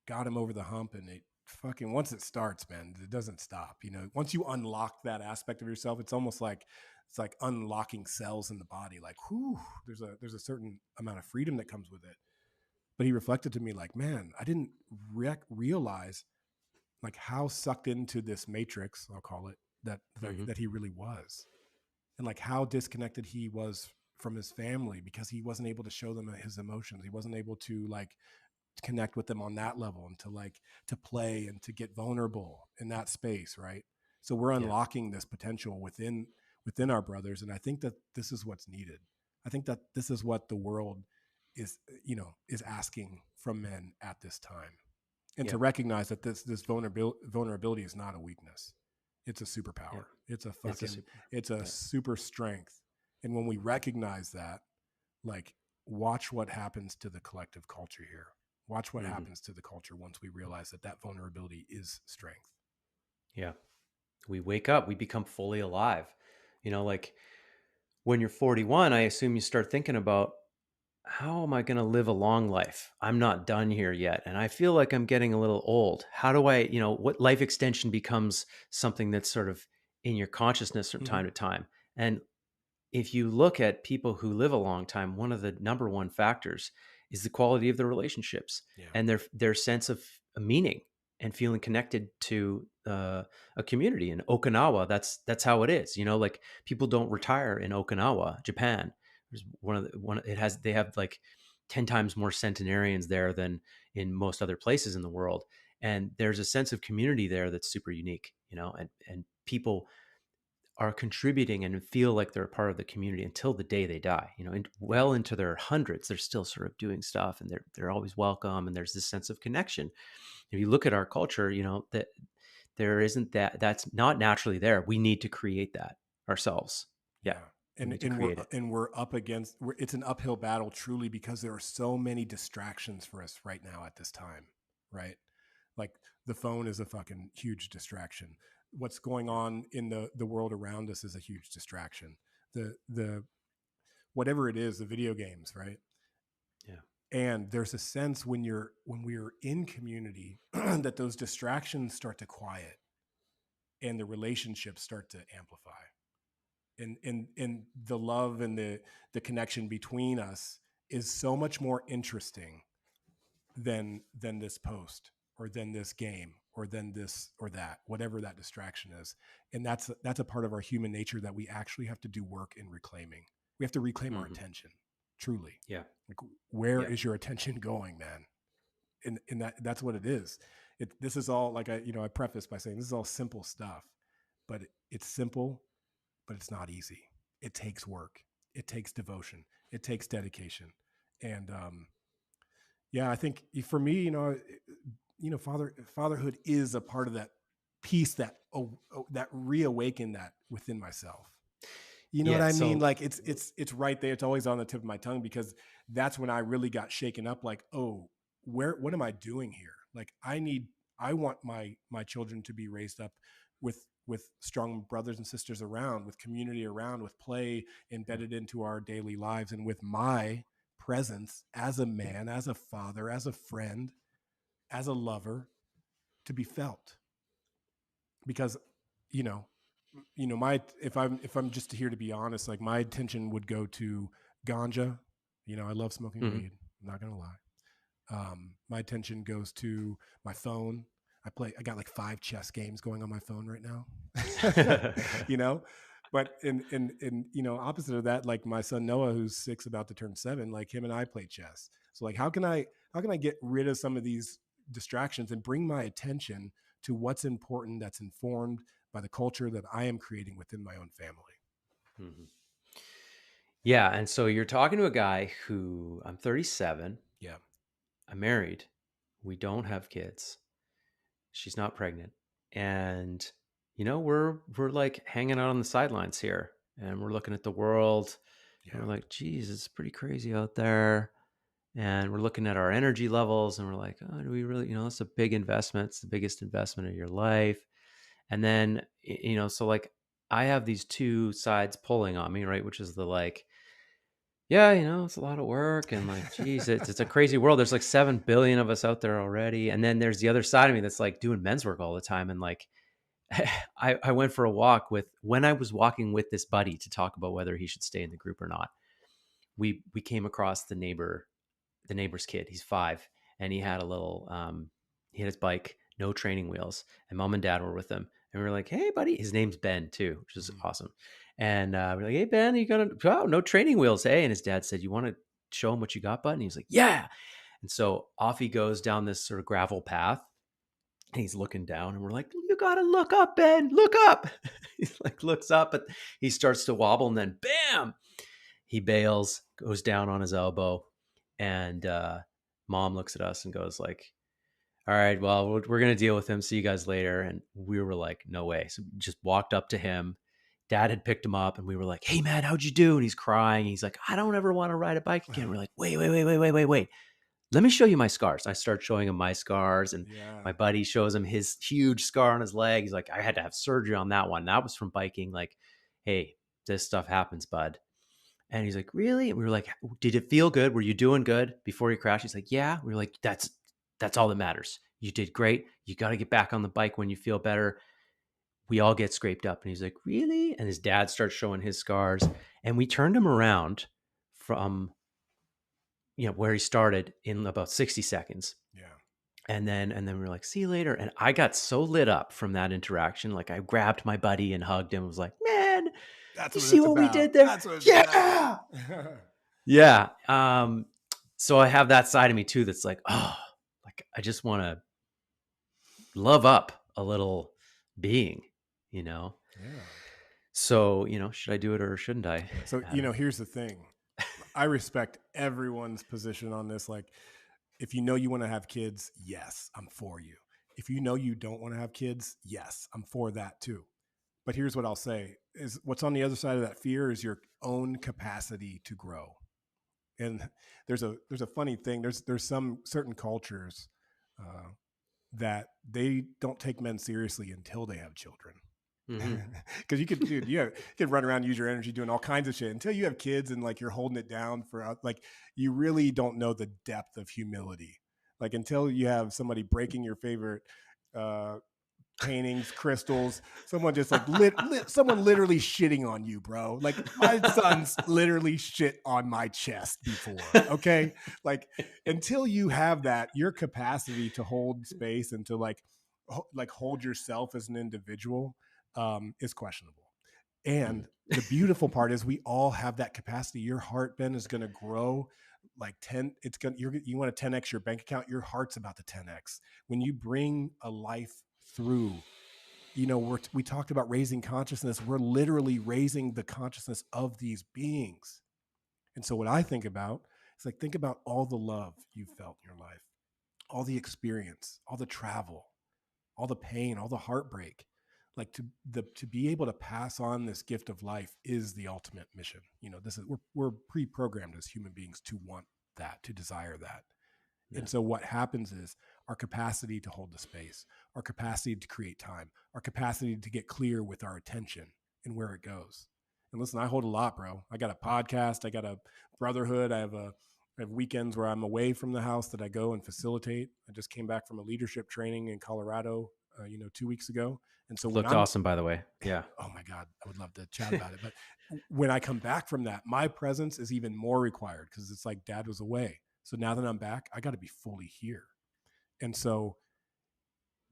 got him over the hump, and it fucking, once it starts, man, it doesn't stop. Once you unlock that aspect of yourself, it's almost like it's like unlocking cells in the body. Like, whew, there's a certain amount of freedom that comes with it. But he reflected to me like, man, I didn't realize like how sucked into this matrix, I'll call it, that Mm-hmm. that he really was, and like how disconnected he was from his family because he wasn't able to show them his emotions. He wasn't able to like connect with them on that level and to play and to get vulnerable in that space, right? So we're Yeah, unlocking this potential within our brothers, and I think that this is what's needed. I think that this is what the world is asking from men at this time, and yeah, to recognize that this vulnerability is not a weakness. It's a yeah. superpower. It's a super. It's a Yeah, super strength. And when we recognize that, like watch what happens to the collective culture here. Watch what Hmm. happens to the culture once we realize that that vulnerability is strength. Yeah. We wake up, we become fully alive. Like when you're 41, I assume you start thinking about, how am I going to live a long life? I'm not done here yet. And I feel like I'm getting a little old. How do I, what life extension becomes something that's sort of in your consciousness from Mm-hmm. time to time. And if you look at people who live a long time, one of the number one factors is the quality of their relationships Yeah. and their sense of meaning and feeling connected to a community. In Okinawa, that's how it is. Like people don't retire in Okinawa, Japan. There's one. It has they have like 10 times more centenarians there than in most other places in the world, and there's a sense of community there that's super unique. And people are contributing and feel like they're a part of the community until the day they die. And Yeah. well into their hundreds, they're still sort of doing stuff, and they're always welcome. And there's this sense of connection. If you look at our culture, that there isn't that. That's not naturally there. We need to create that ourselves. Yeah, Yeah. we And need to create it. we're up against it's an uphill battle truly because there are so many distractions for us right now at this time, right? Like the phone is a fucking huge distraction. What's going on in the world around us is a huge distraction. The whatever it is, the video games, right? Yeah. And there's a sense when we're in community that those distractions start to quiet and the relationships start to amplify. And the love and the connection between us is so much more interesting than this post or than this game or than this or that, whatever that distraction is. And that's a part of our human nature that we actually have to do work in reclaiming. We have to reclaim our Hmm. attention, truly. Yeah. Like, where Yeah. is your attention going, man? And that's what it is. This is all, like, I preface by saying this is all simple stuff, but it's simple, but it's not easy. It takes work. It takes devotion. It takes dedication. And yeah, I think for me, fatherhood is a part of that piece that reawakened that within myself. You know what Yeah. I mean? So Like it's right there. It's always on the tip of my tongue because that's when I really got shaken up. Like, oh, what am I doing here? Like, I want my children to be raised up with strong brothers and sisters around, with community around, with play yeah. embedded into our daily lives, and with my presence as a man, as a father, as a friend, as a lover to be felt. Because you know my if I'm just here to be honest, like my attention would go to ganja. I love smoking Hmm. weed, I'm not gonna lie. My attention goes to my phone. I got like 5 chess games going on my phone right now. you know but in opposite of that, like my son Noah, who's 6 about to turn 7, like him and I play chess. So like how can I get rid of some of these distractions and bring my attention to what's important, that's informed by the culture that I am creating within my own family. Hmm. Yeah. And so you're talking to a guy who, I'm 37. Yeah. I'm married. We don't have kids. She's not pregnant. And we're like hanging out on the sidelines here, and we're looking at the world, and Yeah. we're like, geez, it's pretty crazy out there. And we're looking at our energy levels, and we're like, oh, do we really, it's a big investment. It's the biggest investment of your life. And then, so like I have these two sides pulling on me, right? Which is the like, yeah, it's a lot of work, and like, geez, it's a crazy world. There's like 7 billion of us out there already. And then there's the other side of me that's like doing men's work all the time. And like, I went for a walk when I was walking with this buddy to talk about whether he should stay in the group or not. We came across the neighbor's kid. He's 5, and he had a little he had his bike, no training wheels, and mom and dad were with him. And we were like, "Hey, buddy," his name's Ben too, which is Mhm. awesome. And we're like, "Hey, Ben, you gonna no training wheels, hey?" And his dad said, "You want to show him what you got, bud?" And he was like, "Yeah." And so off he goes down this sort of gravel path, and he's looking down, and we're like, "You gotta look up, Ben, look up." He like looks up, but he starts to wobble, and then bam, he bails, goes down on his elbow, and mom looks at us and goes like, "All right, well, we're gonna deal with him. See you guys later." And we were like, "No way!" So we just walked up to him, Dad had picked him up, and we were like, "Hey man, how'd you do?" And he's crying. He's like, "I don't ever want to ride a bike again." We're like, "Wait. Let me show you my scars." I start showing him my scars, and Yeah. my buddy shows him his huge scar on his leg. He's like, "I had to have surgery on that one. That was from biking." Like, "Hey, this stuff happens, bud." And he's like, "Really?" And we were like, "Did it feel good? Were you doing good before you crashed?" He's like, "Yeah." We were like, That's all that matters. You did great. You got to get back on the bike when you feel better. We all get scraped up." And he's like, "Really?" And his dad starts showing his scars. And we turned him around from, where he started in about 60 seconds. Yeah. And then we were like, "See you later." And I got so lit up from that interaction. Like, I grabbed my buddy and hugged him. I was like, "Man, That's you what see it's what we about. did there? That's what it's about. Yeah." Yeah. So I have that side of me too that's like, oh, like I just want to love up a little being, you know? Yeah. So, should I do it or shouldn't I, So, Adam? here's the thing. I respect everyone's position on this. Like, if you know you want to have kids, yes, I'm for you. If you know you don't want to have kids, yes, I'm for that too. But here's what I'll say is what's on the other side of that fear is your own capacity to grow. And there's a funny thing. There's some certain cultures uh, that they don't take men seriously until they have children. Hmm. Because you could run around, use your energy doing all kinds of shit until you have kids and like you're holding it down for like you really don't know the depth of humility. Like until you have somebody breaking your favorite uh, paintings, crystals, someone just like someone literally shitting on you, bro. Like my son's literally shit on my chest before. Okay. Like until you have that, your capacity to hold space and to like hold yourself as an individual is questionable. And the beautiful part is we all have that capacity. Your heart, Ben, is going to grow like 10. You want to 10x your bank account. Your heart's about to 10x when you bring a life through. We talked about raising consciousness. We're literally raising the consciousness of these beings. And so what I think about is like, think about all the love you've felt in your life, all the experience, all the travel, all the pain, all the heartbreak. Like to be able to pass on this gift of life is the ultimate mission. This is we're pre-programmed as human beings to want that, to desire that. Yeah. And so what happens is our capacity to hold the space, our capacity to create time, our capacity to get clear with our attention and where it goes. And listen, I hold a lot, bro. I got a podcast, I got a Brotherhood, I have weekends where I'm away from the house that I go and facilitate. I just came back from a leadership training in Colorado, 2 weeks ago. And so when Looked I'm awesome, by the way. Yeah. oh my God, I would love to chat about it. But when I come back from that, my presence is even more required because it's like dad was away. So now that I'm back, I got to be fully here. And so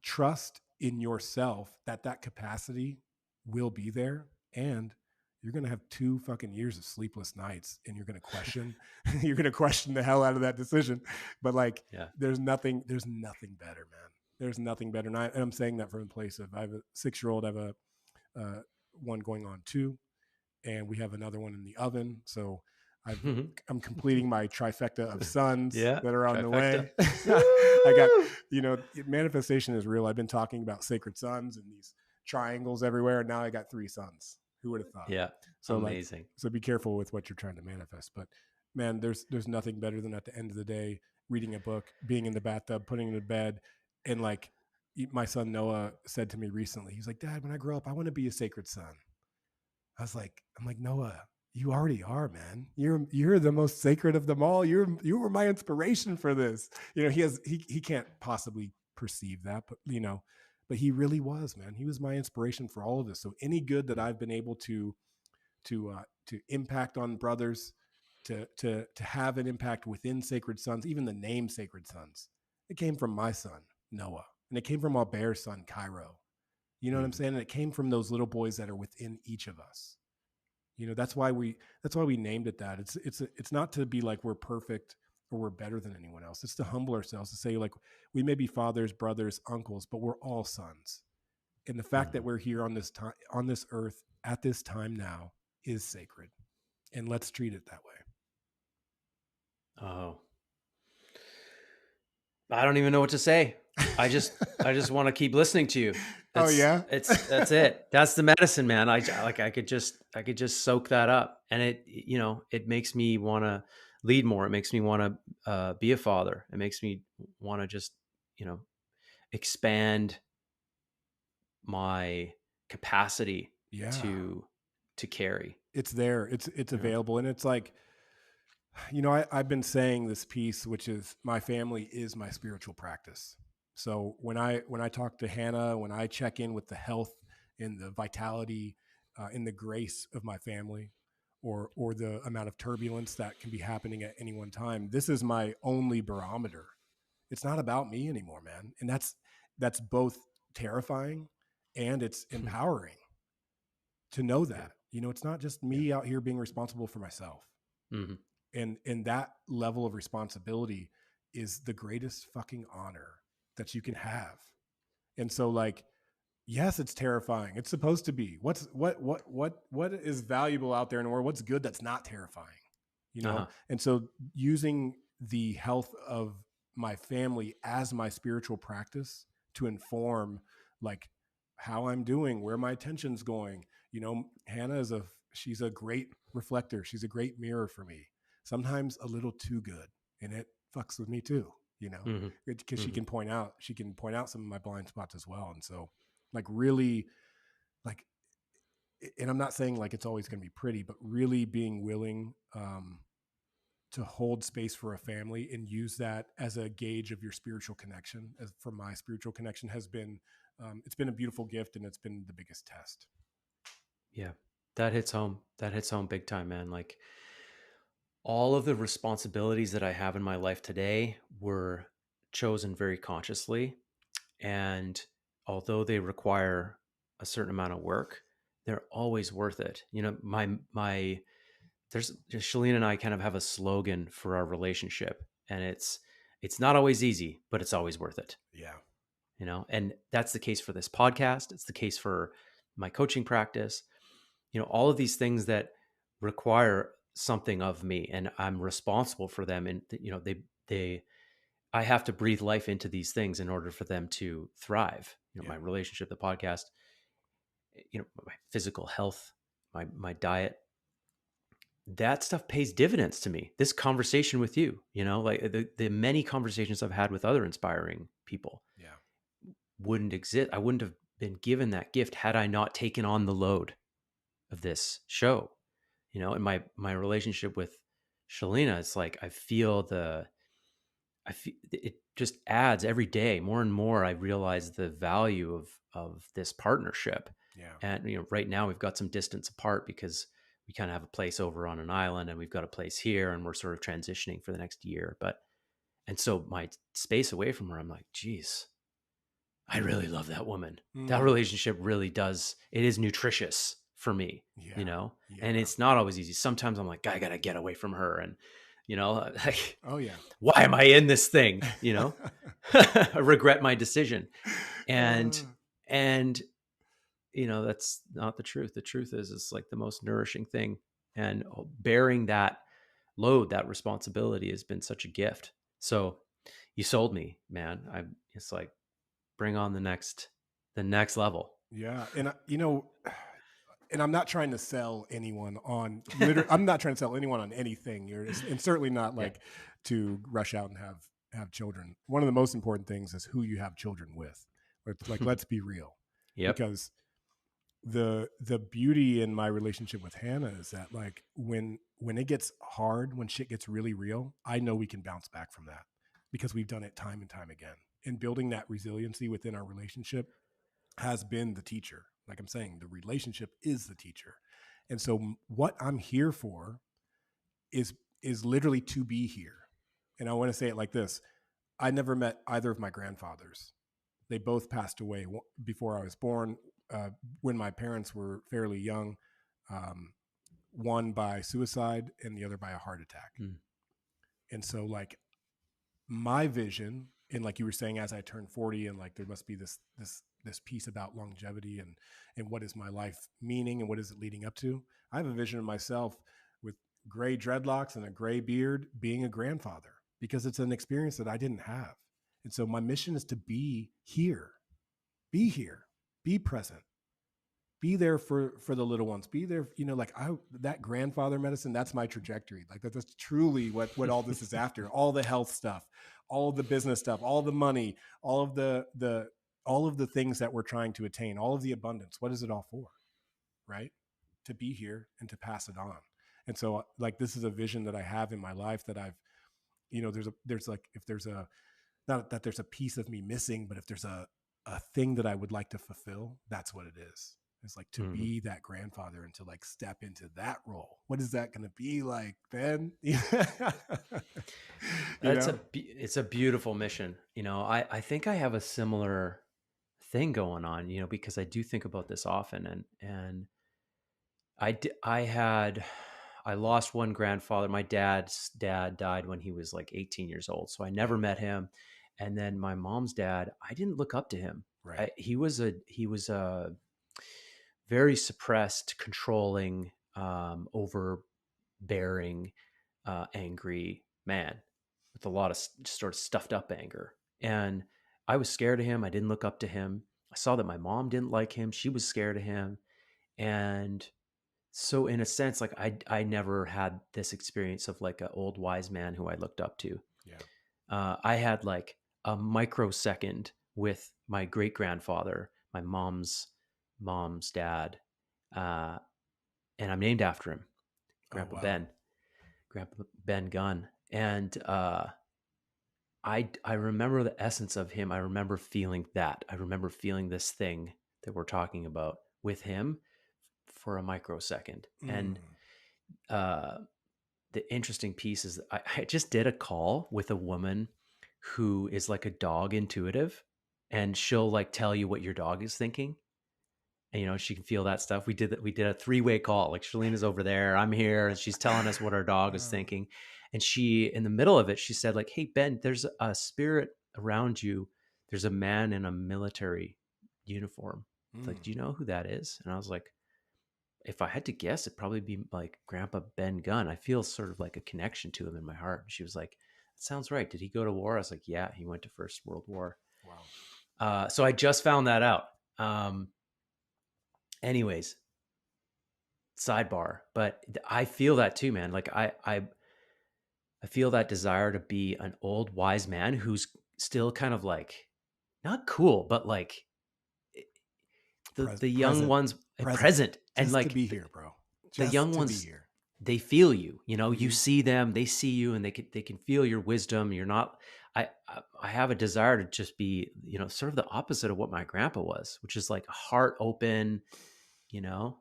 trust in yourself that capacity will be there. And you're going to have 2 fucking years of sleepless nights and you're going to question the hell out of that decision. But like, Yeah. there's nothing better, man. There's nothing better. And I'm saying that from a place of, I have a 6-year-old, I have a, one going on 2, and we have another one in the oven. So I'm completing my trifecta of sons Yeah. that are on the Trifecta. way. I got, Woo! manifestation is real. I've been talking about sacred sons and these triangles everywhere. And now I got 3 sons. Who would have thought? Yeah. So like, Amazing. so be careful with what you're trying to manifest. But man, there's nothing better than at the end of the day, reading a book, being in the bathtub, putting it to bed. And like my son Noah said to me recently, he's like, Dad, when I grow up, I want to be a sacred son. I'm like, Noah, you already are, man. You're the most sacred of them all. You were my inspiration for this. He can't possibly perceive that, but he really was, man. He was my inspiration for all of this. So any good that I've been able to impact on brothers, to have an impact within Sacred Sons, even the name Sacred Sons, it came from my son Noah, and it came from Albert's son Cairo. You know what I'm Mm. saying? And it came from those little boys that are within each of us. That's why we named it that. It's not to be like we're perfect or we're better than anyone else. It's to humble ourselves, to say like we may be fathers, brothers, uncles, but we're all sons. And the fact that Hmm. we're here on this time, on this earth at this time now, is sacred, and let's treat it that way. Oh, I don't even know what to say. I just want to keep listening to you. Oh yeah. That's it. That's the medicine, man. Like I could just soak that up, and it makes me want to lead more. It makes me want to be a father. It makes me want to just you know expand my capacity Yeah. to carry. It's there. It's You know. available, and it's like, I've been saying this piece, which is my family is my spiritual practice. So when I talk to Hannah, when I check in with the health and the vitality, and the grace of my family, or the amount of turbulence that can be happening at any one time, this is my only barometer. It's not about me anymore, man, and that's both terrifying and it's empowering to know Yeah. that it's not just Yeah. me out here being responsible for myself, Hmm. and that level of responsibility is the greatest fucking honor that you can have. And so, like, yes, it's terrifying. It's supposed to be. What is valuable out there in the world? What's good that's not terrifying? Uh-huh. And so using the health of my family as my spiritual practice to inform, like, how I'm doing, where my attention's going. Hannah she's a great reflector. She's a great mirror for me. Sometimes a little too good, and it fucks with me too. Hmm. Because Hmm. she can point out some of my blind spots as well. And so, like, really, like, and I'm not saying like it's always going to be pretty, but really being willing, to hold space for a family and use that as a gauge of your spiritual connection. As for my spiritual connection has been, it's been a beautiful gift, and it's been the biggest test. Yeah. That hits home. That hits home big time, man. Like all of the responsibilities that I have in my life today were chosen very consciously. And although they require a certain amount of work, they're always worth it. There's Shalene and I kind of have a slogan for our relationship, and it's not always easy, but it's always worth it. Yeah. And that's the case for this podcast. It's the case for my coaching practice. All of these things that require something of me, and I'm responsible for them. And they I have to breathe life into these things in order for them to thrive. Yeah. My relationship, the podcast, my physical health, my diet, that stuff pays dividends to me. This conversation with you, like the many conversations I've had with other inspiring people Yeah. wouldn't exist. I wouldn't have been given that gift had I not taken on the load of this show. And my relationship with Shalina, it's like I feel it just adds every day more and more. I realize the value of this partnership. Yeah. And right now we've got some distance apart because we kind of have a place over on an island and we've got a place here, and we're sort of transitioning for the next year. And so my space away from her, I'm like, geez, I really love that woman. That Mm. relationship really does. It is nutritious for me, Yeah. and Yeah. it's not always easy. Sometimes I'm like, I gotta get away from her, and like, Oh yeah. why am I in this thing? I regret my decision, and uh, and that's not the truth. The truth is, it's like the most nourishing thing, and bearing that load, that responsibility, has been such a gift. So you sold me, man. It's like, bring on the next level. yeah. And and I'm not trying to sell anyone on literally. I'm not trying to sell anyone on anything. And certainly not Yeah. like to rush out and have children. One of the most important things is who you have children with. Like, let's be real, Yep. because the beauty in my relationship with Hannah is that, like, when it gets hard, when shit gets really real, I know we can bounce back from that because we've done it time and time again. And building that resiliency within our relationship has been the teacher. Like I'm saying, the relationship is the teacher. And so what I'm here for is literally to be here. And I want to say it like this. I never met either of my grandfathers. They both passed away before I was born, when my parents were fairly young, um, one by suicide and the other by a heart attack. Mm. And so, like, my vision, and like you were saying, as I turn 40, and like there must be this piece about longevity, and what is my life meaning, and what is it leading up to. I have a vision of myself with gray dreadlocks and a gray beard being a grandfather, because it's an experience that I didn't have. And so my mission is to be here, be here, be present, be there for the little ones, be there, like that grandfather medicine, that's my trajectory. Like that's truly what all this is after. All the health stuff, all of the business stuff, all the money, all of the things that we're trying to attain, all of the abundance. What is it all for? Right? To be here and to pass it on. And so like this is a vision that I have in my life that I've, there's like, if there's a, not that there's a piece of me missing, but if there's a thing that I would like to fulfill, that's what it is. It's like to Mhm. be that grandfather and to like step into that role. What is that going to be like, Ben? That's it's a beautiful mission. I think I have a similar thing going on, because I do think about this often, and I lost one grandfather. My dad's dad died when he was like 18 years old, so I Yeah, never met him. And then my mom's dad, I didn't look up to him. right. He was a very suppressed, controlling, overbearing, angry man with a lot of sort of stuffed up anger. And I was scared of him. I didn't look up to him. I saw that my mom didn't like him. She was scared of him. And so in a sense, like I never had this experience of like an old wise man who I looked up to. Yeah. I had like a microsecond with my great grandfather, my mom's dad, uh, and I'm named after him, Oh, Grandpa wow. Ben, Grandpa Ben Gunn, and I remember the essence of him. I remember feeling that. I remember feeling this thing that we're talking about with him for a microsecond, and Mm. uh, the interesting piece is that I just did a call with a woman who is like a dog intuitive, and she'll like tell you what your dog is thinking. And, she can feel that stuff. We did a 3-way call. Like Shalina's over there, I'm here, and she's telling us what our dog is Oh. thinking. And she, in the middle of it, she said like, "Hey, Ben, there's a spirit around you. There's a man in a military uniform. Like, Mm. do you know who that is?" And I was like, if I had to guess, it'd probably be like Grandpa Ben Gunn. I feel sort of like a connection to him in my heart. She was like, "That sounds right. Did he go to war?" I was like, "Yeah, he went to First World War." Wow. So I just found that out. Anyways, sidebar, but I feel that too, man. Like I feel that desire to be an old wise man who's still kind of like not cool, but like the young Present. ones Present. present, and Just to like be here, bro. the Just young to be ones, here. they feel you. You Mm-hmm. see them, they see you, and they can feel your wisdom. You're not. I have a desire to just be, sort of the opposite of what my grandpa was, which is like heart open, you know,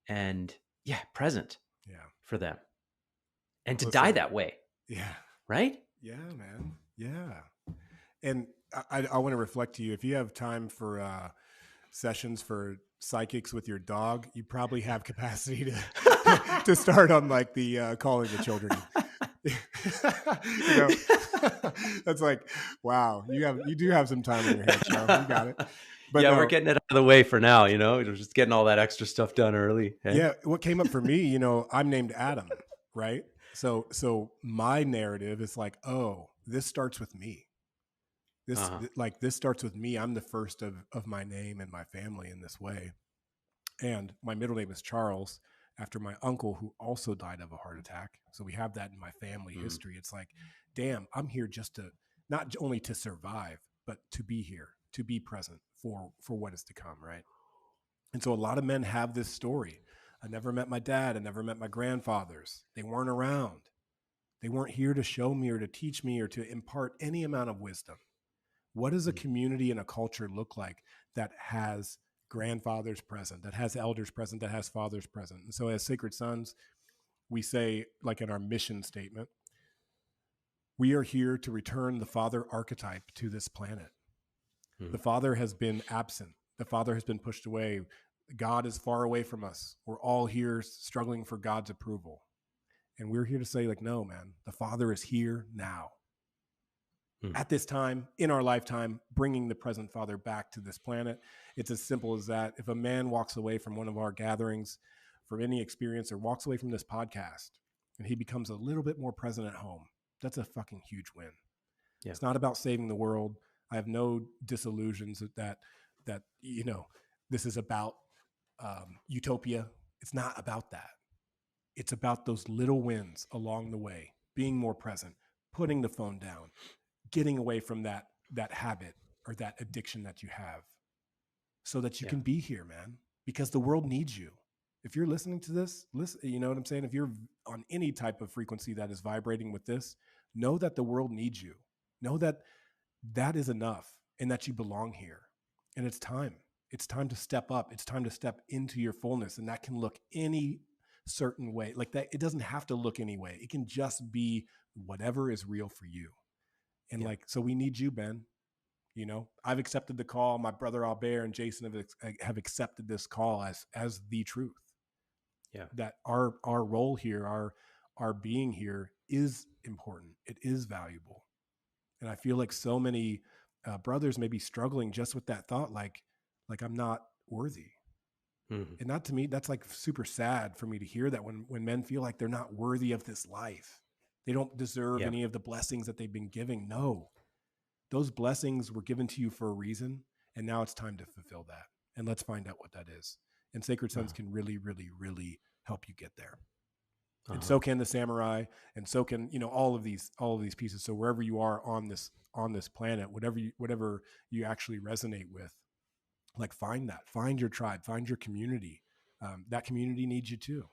and yeah, present Yeah. for them, and to die Listen. that way, Yeah. right? Yeah, man. Yeah. And I want to reflect to you, if you have time for sessions for psychics with your dog, you probably have capacity to start on like the calling the children. you know, that's like, wow, you do have some time on your hands, bro. You got it. But Yeah, we're no, getting it out of the way for now. We're just getting all that extra stuff done early. Hey? yeah, what came up for me, I'm named Adam, right? So my narrative is like, oh, this starts with me. Uh-huh. This starts with me. I'm the first of my name and my family in this way. And my middle name is Charles, after my uncle who also died of a heart attack. So we have that in my family Mm. history. It's like, damn, I'm here just to not only to survive, but to be here, to be present for what is to come, right? And so a lot of men have this story. I never met my dad. I never met my grandfathers. They weren't around. They weren't here to show me or to teach me or to impart any amount of wisdom. What does a Mm. community and a culture look like that has grandfathers present, that has elders present, that has fathers present? And so as Sacred Sons, we say, like in our mission statement, we are here to return the father archetype to this planet. Mm. The father has been absent. The father has been pushed away. God is far away from us. We're all here struggling for God's approval. And we're here to say, like, no, man, the father is here now. Mm. At this time in our lifetime, bringing the present father back to this planet. It's as simple as that. If a man walks away from one of our gatherings for any experience or walks away from this podcast and he becomes a little bit more present at home, that's a fucking huge win. Yeah. It's not about saving the world. I have no disillusions that this is about utopia. It's not about that. It's about those little wins along the way, being more present, putting the phone down, getting away from that habit or that addiction that you have, so that you Yeah. can be here, man, because the world needs you. If you're listening to this, listen, you know what I'm saying? If you're on any type of frequency that is vibrating with this, know that the world needs you. Know that that is enough and that you belong here. And it's time. It's time to step up. It's time to step into your fullness. And that can look any certain way. Like that, it doesn't have to look any way. It can just be whatever is real for you. And Yeah. like, so we need you, Ben. I've accepted the call. My brother Albert and Jason have accepted this call as the truth. Yeah. That our role here, our being here is important. It is valuable. And I feel like so many brothers may be struggling just with that thought, like I'm not worthy. Hmm. And not to me, that's like super sad for me to hear that when men feel like they're not worthy of this life, they don't deserve Yeah. any of the blessings that they've been giving. No, those blessings were given to you for a reason, and now it's time to fulfill that. And let's find out what that is. And Sacred Sons Uh-huh. can really, really, really help you get there. And Uh-huh. so can the samurai, and so can all of these pieces. So wherever you are on this planet, whatever you actually resonate with, like find your tribe, find your community. That community needs you too.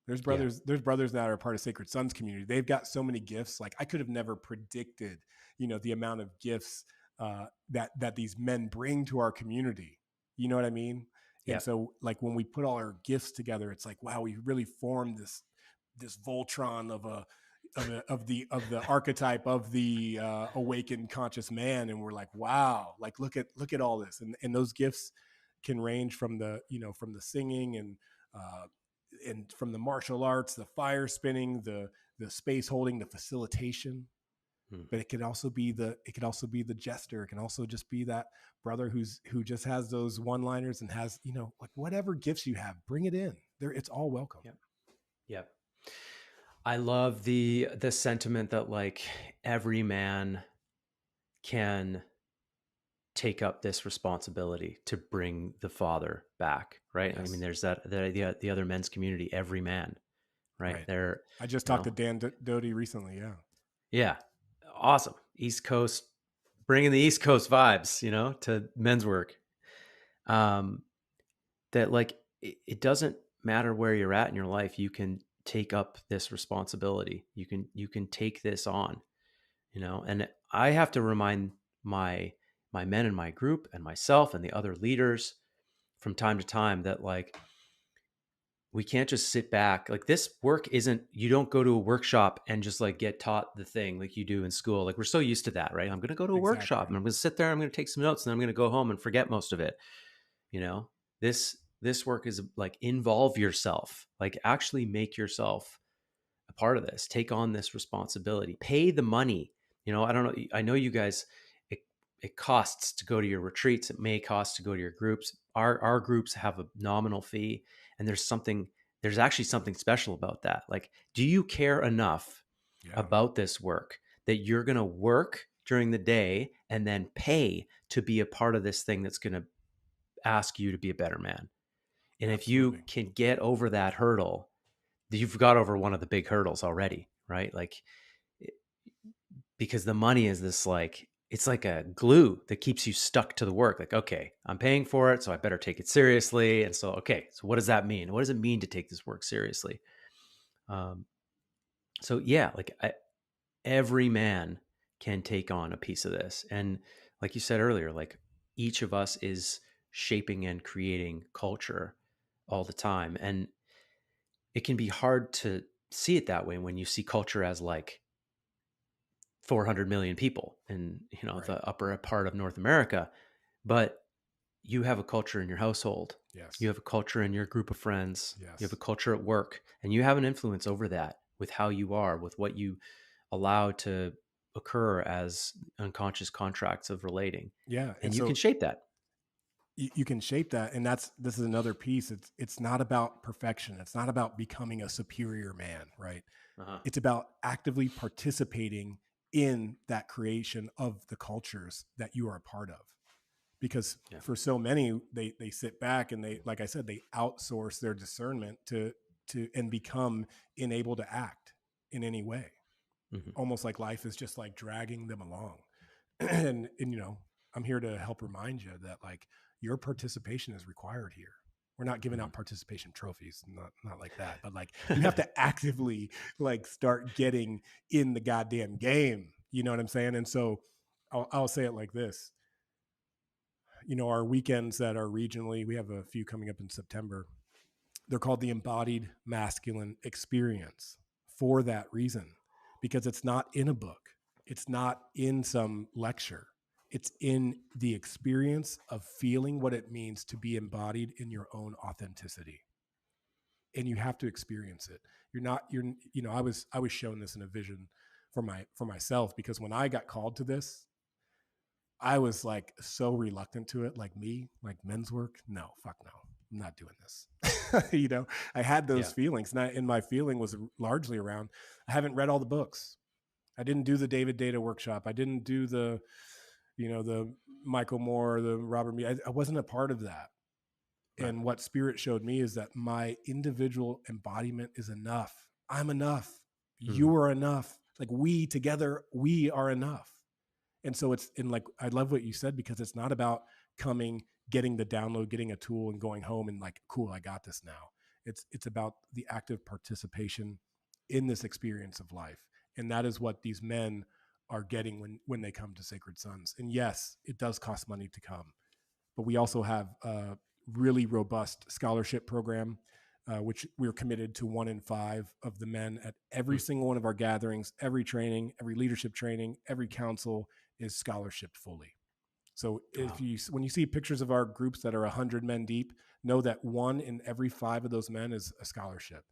There's Yeah. brothers that are part of Sacred Sons community. They've got so many gifts. Like I could have never predicted, the amount of gifts that these men bring to our community. You know what I mean? And Yeah. so, like when we put all our gifts together, it's like, wow, we really formed this Voltron of the archetype of the awakened conscious man, and we're like, wow, like look at all this, and those gifts can range from the singing and from the martial arts, the fire spinning, the space holding, the facilitation. Mm. But it could also be the jester. It can also just be that brother who just has those one liners and has like whatever gifts you have, bring it in there. It's all welcome. Yeah. Yeah. I love the sentiment that like every man can take up this responsibility to bring the father back, right? I mean, Yes, there's the other men's community, every man, right? right. They're, I just you talked to know, Dan Doty recently. Yeah, yeah, awesome. East Coast, bringing the East Coast vibes, to men's work. Um, that like it doesn't matter where you're at in your life, you can take up this responsibility. You can take this on, and I have to remind my men in my group and myself and the other leaders from time to time that like we can't just sit back. Like this work isn't, you don't go to a workshop and just like get taught the thing like you do in school. Like we're so used to that, right? I'm going to go to a workshop exactly. and I'm going to sit there, I'm going to take some notes, and then I'm going to go home and forget most of it. You know, this work is like involve yourself, like actually make yourself a part of this, take on this responsibility, pay the money. I don't know, I know you guys, it, it costs to go to your retreats, it may cost to go to your groups. Our groups have a nominal fee, and there's actually something special about that. Like, do you care enough Yeah, about this work that you're going to work during the day and then pay to be a part of this thing that's going to ask you to be a better man? And if you absolutely. can get over that hurdle, you've got over one of the big hurdles already, right? Like, because the money is this like, it's like a glue that keeps you stuck to the work. Like, okay, I'm paying for it, so I better take it seriously. And so, okay, so what does that mean? What does it mean to take this work seriously? Um, so yeah, like every man can take on a piece of this. And like you said earlier, like each of us is shaping and creating culture all the time. And it can be hard to see it that way when you see culture as like 400 million people in Right. the upper part of North America. But you have a culture in your household, you Yes. have a culture in your group of friends, you have a Yes. culture at work, and you have an influence over that with how you are, with what you allow to occur as unconscious contracts of relating, Yeah. And and you can so shape that. you can shape that, and this is another piece. It's not about perfection. It's not about becoming a superior man, right? Uh-huh. It's about actively participating in that creation of the cultures that you are a part of. Because Yeah. for so many, they sit back and they, like I said, they outsource their discernment to and become unable to act in any way, Hmm. almost like life is just like dragging them along. And you know, I'm here to help remind you that like your participation is required here. We're not giving Hmm. out participation trophies, not like that, but like you have to actively like start getting in the goddamn game. You know what I'm saying? And so I'll say it like this. You know, our weekends that are regionally, we have a few coming up in September. They're called the embodied masculine experience for that reason, because it's not in a book, it's not in some lecture. It's in the experience of feeling what it means to be embodied in your own authenticity. And you have to experience it. You're not, you're, you know, I was shown this in a vision for myself, because when I got called to this, I was like so reluctant to it, like me, like men's work. No, fuck no. I'm not doing this. You know, I had those Yeah. feelings, and my feeling was largely around I haven't read all the books. I didn't do the David Data workshop. I didn't do the, you know, the Michael Moore, the Robert Me. I wasn't a part of that. Right. And what Spirit showed me is that my individual embodiment is enough. I'm enough. Hmm. You are enough. Like we together, we are enough. And so it's in like, I love what you said, because it's not about coming, getting the download, getting a tool and going home and like, cool, I got this now. It's about the active participation in this experience of life. And that is what these men are getting when they come to Sacred Sons. And yes, it does cost money to come, but we also have a really robust scholarship program, which we're committed to 1 in 5 of the men at every single one of our gatherings, every training, every leadership training, every council is scholarshiped fully. So if Wow. you, when you see pictures of our groups that are 100 men deep, know that 1 in every 5 of those men is a scholarship.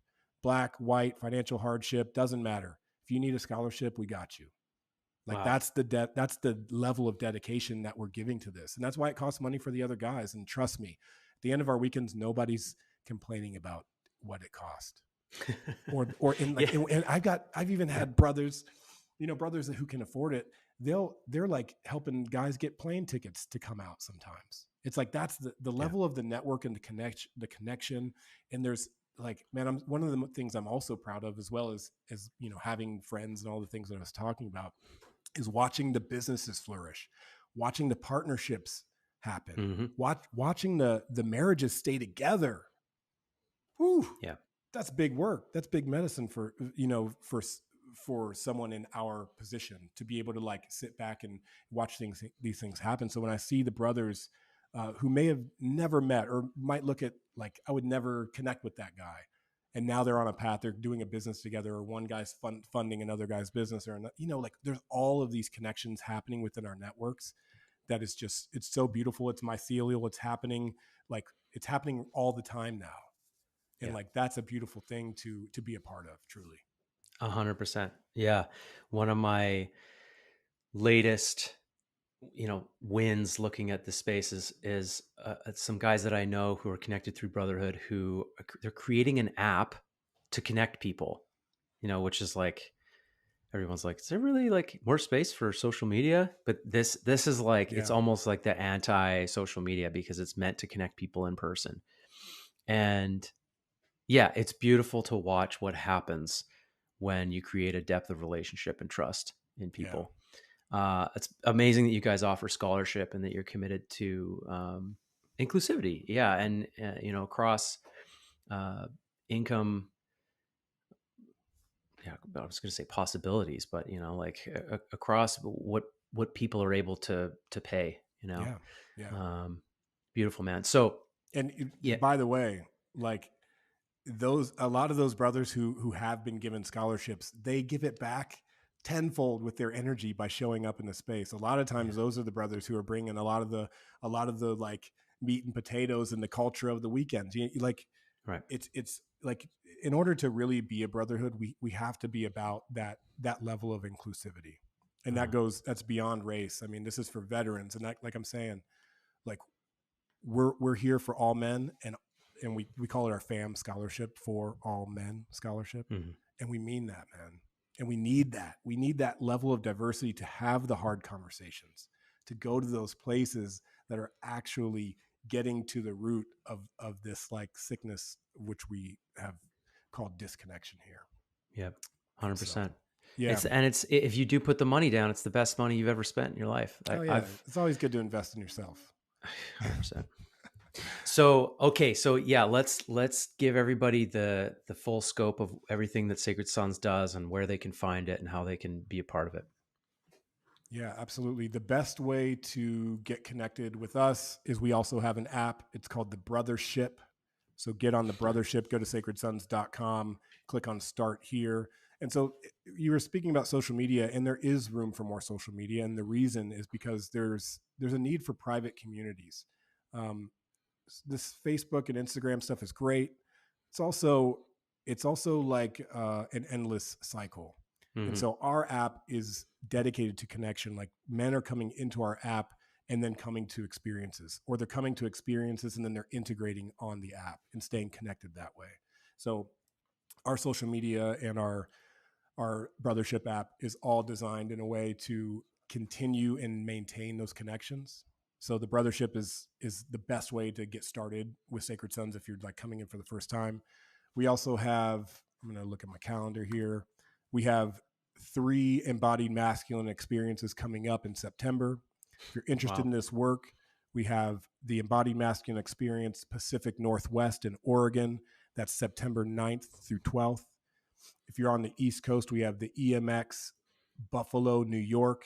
Black, white, financial hardship, doesn't matter. If you need a scholarship, we got you. Like Wow. that's the level of dedication that we're giving to this. And that's why it costs money for the other guys. And trust me, at the end of our weekends, nobody's complaining about what it cost. Or in like, Yeah. and I've even Yeah. had brothers, you know, brothers who can afford it. They're like helping guys get plane tickets to come out sometimes. It's like that's the Yeah. level of the network and the connection. And there's like, man, I'm one of the things I'm also proud of, as well as you know, having friends and all the things that I was talking about, is watching the businesses flourish, watching the partnerships happen, Hmm. watching the marriages stay together. Whew, Yeah. that's big work. That's big medicine for, you know, for someone in our position to be able to like sit back and watch these things happen. So when I see the brothers who may have never met or might look at like I would never connect with that guy, and now they're on a path, they're doing a business together, or one guy's funding another guy's business, or you know, like there's all of these connections happening within our networks. That is just, it's so beautiful. It's mycelial. It's happening, like it's happening all the time now, and Yeah. like that's a beautiful thing to be a part of, truly. 100%. Yeah. One of my latest, wins looking at the space is some guys that I know who are connected through Brotherhood who they're creating an app to connect people, which is like everyone's like, is there really like more space for social media? But this is like it's Yeah, almost like the anti social media because it's meant to connect people in person. And yeah, it's beautiful to watch what happens when you create a depth of relationship and trust in yeah, people. It's amazing that you guys offer scholarship and that you're committed to inclusivity. Yeah, and across uh, income. Yeah, I was going to say possibilities, but like across what people are able to pay. yeah, yeah. Um, Beautiful, man. So And yeah, by the way, like those, a lot of those brothers who have been given scholarships, they give it back tenfold with their energy by showing up in the space. A lot of yeah, times those are the brothers who are bringing a lot of the like meat and potatoes and the culture of the weekends. Like right. it's like, in order to really be a brotherhood, we have to be about that level of inclusivity. And Uh, that's beyond race. I mean, this is for veterans, and that, like I'm saying, like we're here for all men, and we call it our FAM scholarship, for all men scholarship, mhm. and we mean that, man. And we need that. We need that level of diversity to have the hard conversations, to go to those places that are actually getting to the root of this like sickness, which we have called disconnection here. Yep. And so, 100%. yeah. It's if you do put the money down, it's the best money you've ever spent in your life. Oh, yeah. I've It's always good to invest in yourself. 100%. So, okay. So yeah, let's give everybody the full scope of everything that Sacred Sons does and where they can find it and how they can be a part of it. Yeah, absolutely. The best way to get connected with us is we also have an app. It's called the Brothership. So get on the Brothership, go to sacredsons.com, click on start here. And so you were speaking about social media, and there is room for more social media. And the reason is because there's a need for private communities. Um, this Facebook and Instagram stuff is great. It's also like an endless cycle. And Hmm. so our app is dedicated to connection. Like men are coming into our app and then coming to experiences, or they're coming to experiences and then they're integrating on the app and staying connected that way. So our social media and our Brothership app is all designed in a way to continue and maintain those connections. So the Brothership is the best way to get started with Sacred Sons if you're like coming in for the first time. We also have, I'm going to look at my calendar here. We have 3 embodied masculine experiences coming up in September. If you're interested Wow. in this work, we have the embodied masculine experience Pacific Northwest in Oregon. That's September 9th through 12th. If you're on the East Coast, we have the EMX Buffalo, New York.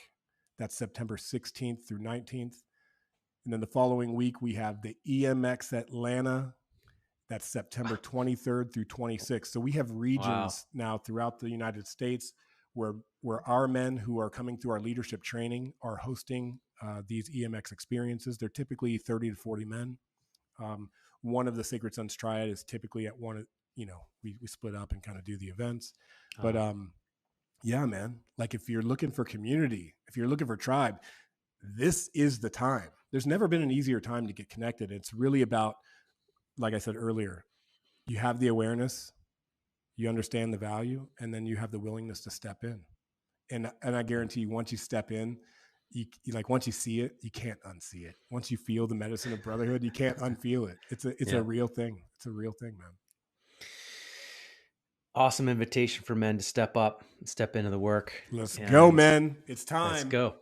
That's September 16th through 19th. And then the following week, we have the EMX Atlanta. That's September 23rd through 26th. So we have Wow. regions now throughout the United States where our men who are coming through our leadership training are hosting these EMX experiences. They're typically 30 to 40 men. One of the Sacred Sons Triad is typically at one. We split up and kind of do the events, but Uh, yeah, man. Like if you're looking for community, if you're looking for tribe, this is the time. There's never been an easier time to get connected. It's really about, like I said earlier, you have the awareness, you understand the value, and then you have the willingness to step in. And I guarantee you, once you step in, once you see it, you can't unsee it. Once you feel the medicine of brotherhood, you can't unfeel it. It's a yeah. real thing. It's a real thing, man. Awesome invitation for men to step up and step into the work. Let's go, And men. It's let's time. go.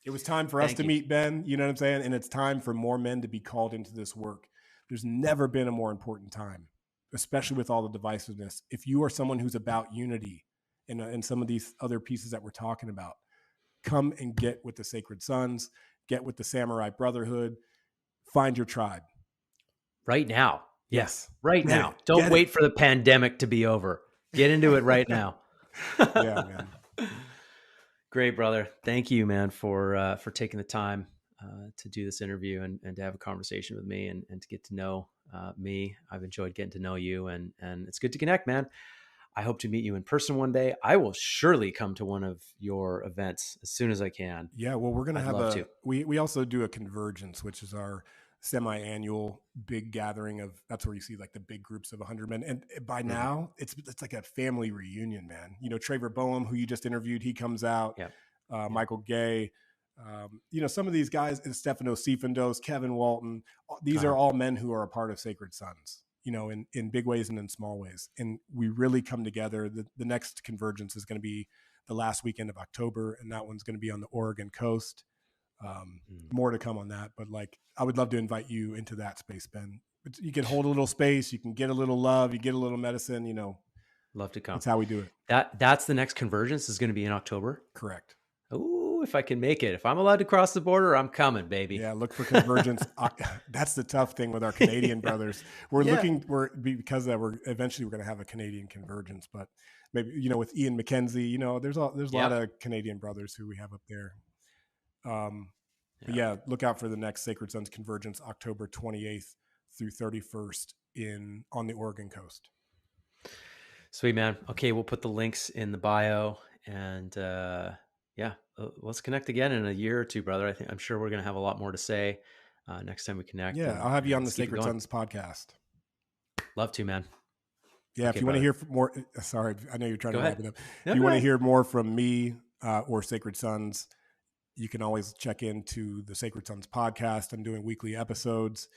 It was time for us Thank to you. meet Ben. You know what I'm saying? And it's time for more men to be called into this work. There's never been a more important time, especially with all the divisiveness. If you are someone who's about unity and some of these other pieces that we're talking about, come and get with the Sacred Sons, get with the Samurai Brotherhood, find your tribe. Right now. Yeah. Yes, Right get it, now. Don't get it. wait for the pandemic to be over. Get into it right now. Yeah, man. Great, brother. Thank you, man, for taking the time to do this interview and to have a conversation with me and to get to know me. I've enjoyed getting to know you, and it's good to connect, man. I hope to meet you in person one day. I will surely come to one of your events as soon as I can. Yeah, well, we're gonna I'd have love to. we also do a convergence, which is our semi-annual big gathering of that's where you see like the big groups of 100 men, and by Mhm. now it's like a family reunion, man. Trevor Boehm, who you just interviewed, he comes out. Yeah. Yeah. Michael Gay, some of these guys, Stefano Sifandos, Kevin Walton, these are Uh-huh. all men who are a part of Sacred Sons, in big ways and in small ways, and we really come together. The next convergence is going to be the last weekend of October, and that one's going to be on the Oregon coast. Mm. More to come on that, but like I would love to invite you into that space, Ben. You can hold a little space, you can get a little love, you get a little medicine. Love to come. That's how we do it. That's the next convergence is going to be in October. Correct. Oh, if I can make it. If I'm allowed to cross the border, I'm coming, baby. Yeah, look for convergence. That's the tough thing with our Canadian brothers. Yeah. We're eventually we're going to have a Canadian convergence, but maybe with Ian McKenzie, there's a lot Yep. of Canadian brothers who we have up there. Um, but Yeah. yeah, look out for the next Sacred Sons convergence, October 28th through 31st on the Oregon coast. Sweet, man. Okay, we'll put the links in the bio, and yeah, let's connect again in a year or two, brother. I'm sure we're gonna have a lot more to say next time we connect, Yeah, and I'll have you on the let's keep it Sacred going. Sons podcast. Love to, man. Yeah, if Okay, you want to brother. hear more, sorry, I know you're trying Go to wrap ahead. it up. If No, you go want to ahead. hear more from me or Sacred Sons, you can always check into the Sacred Sons podcast. I'm doing weekly episodes.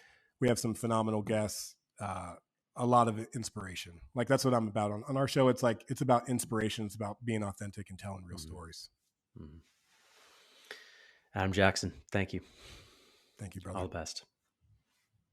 We have some phenomenal guests, a lot of inspiration. Like that's what I'm about on our show. It's like, it's about inspiration. It's about being authentic and telling real Mhm. stories. Mhm. Adam Jackson, thank you. Thank you, All brother. the best.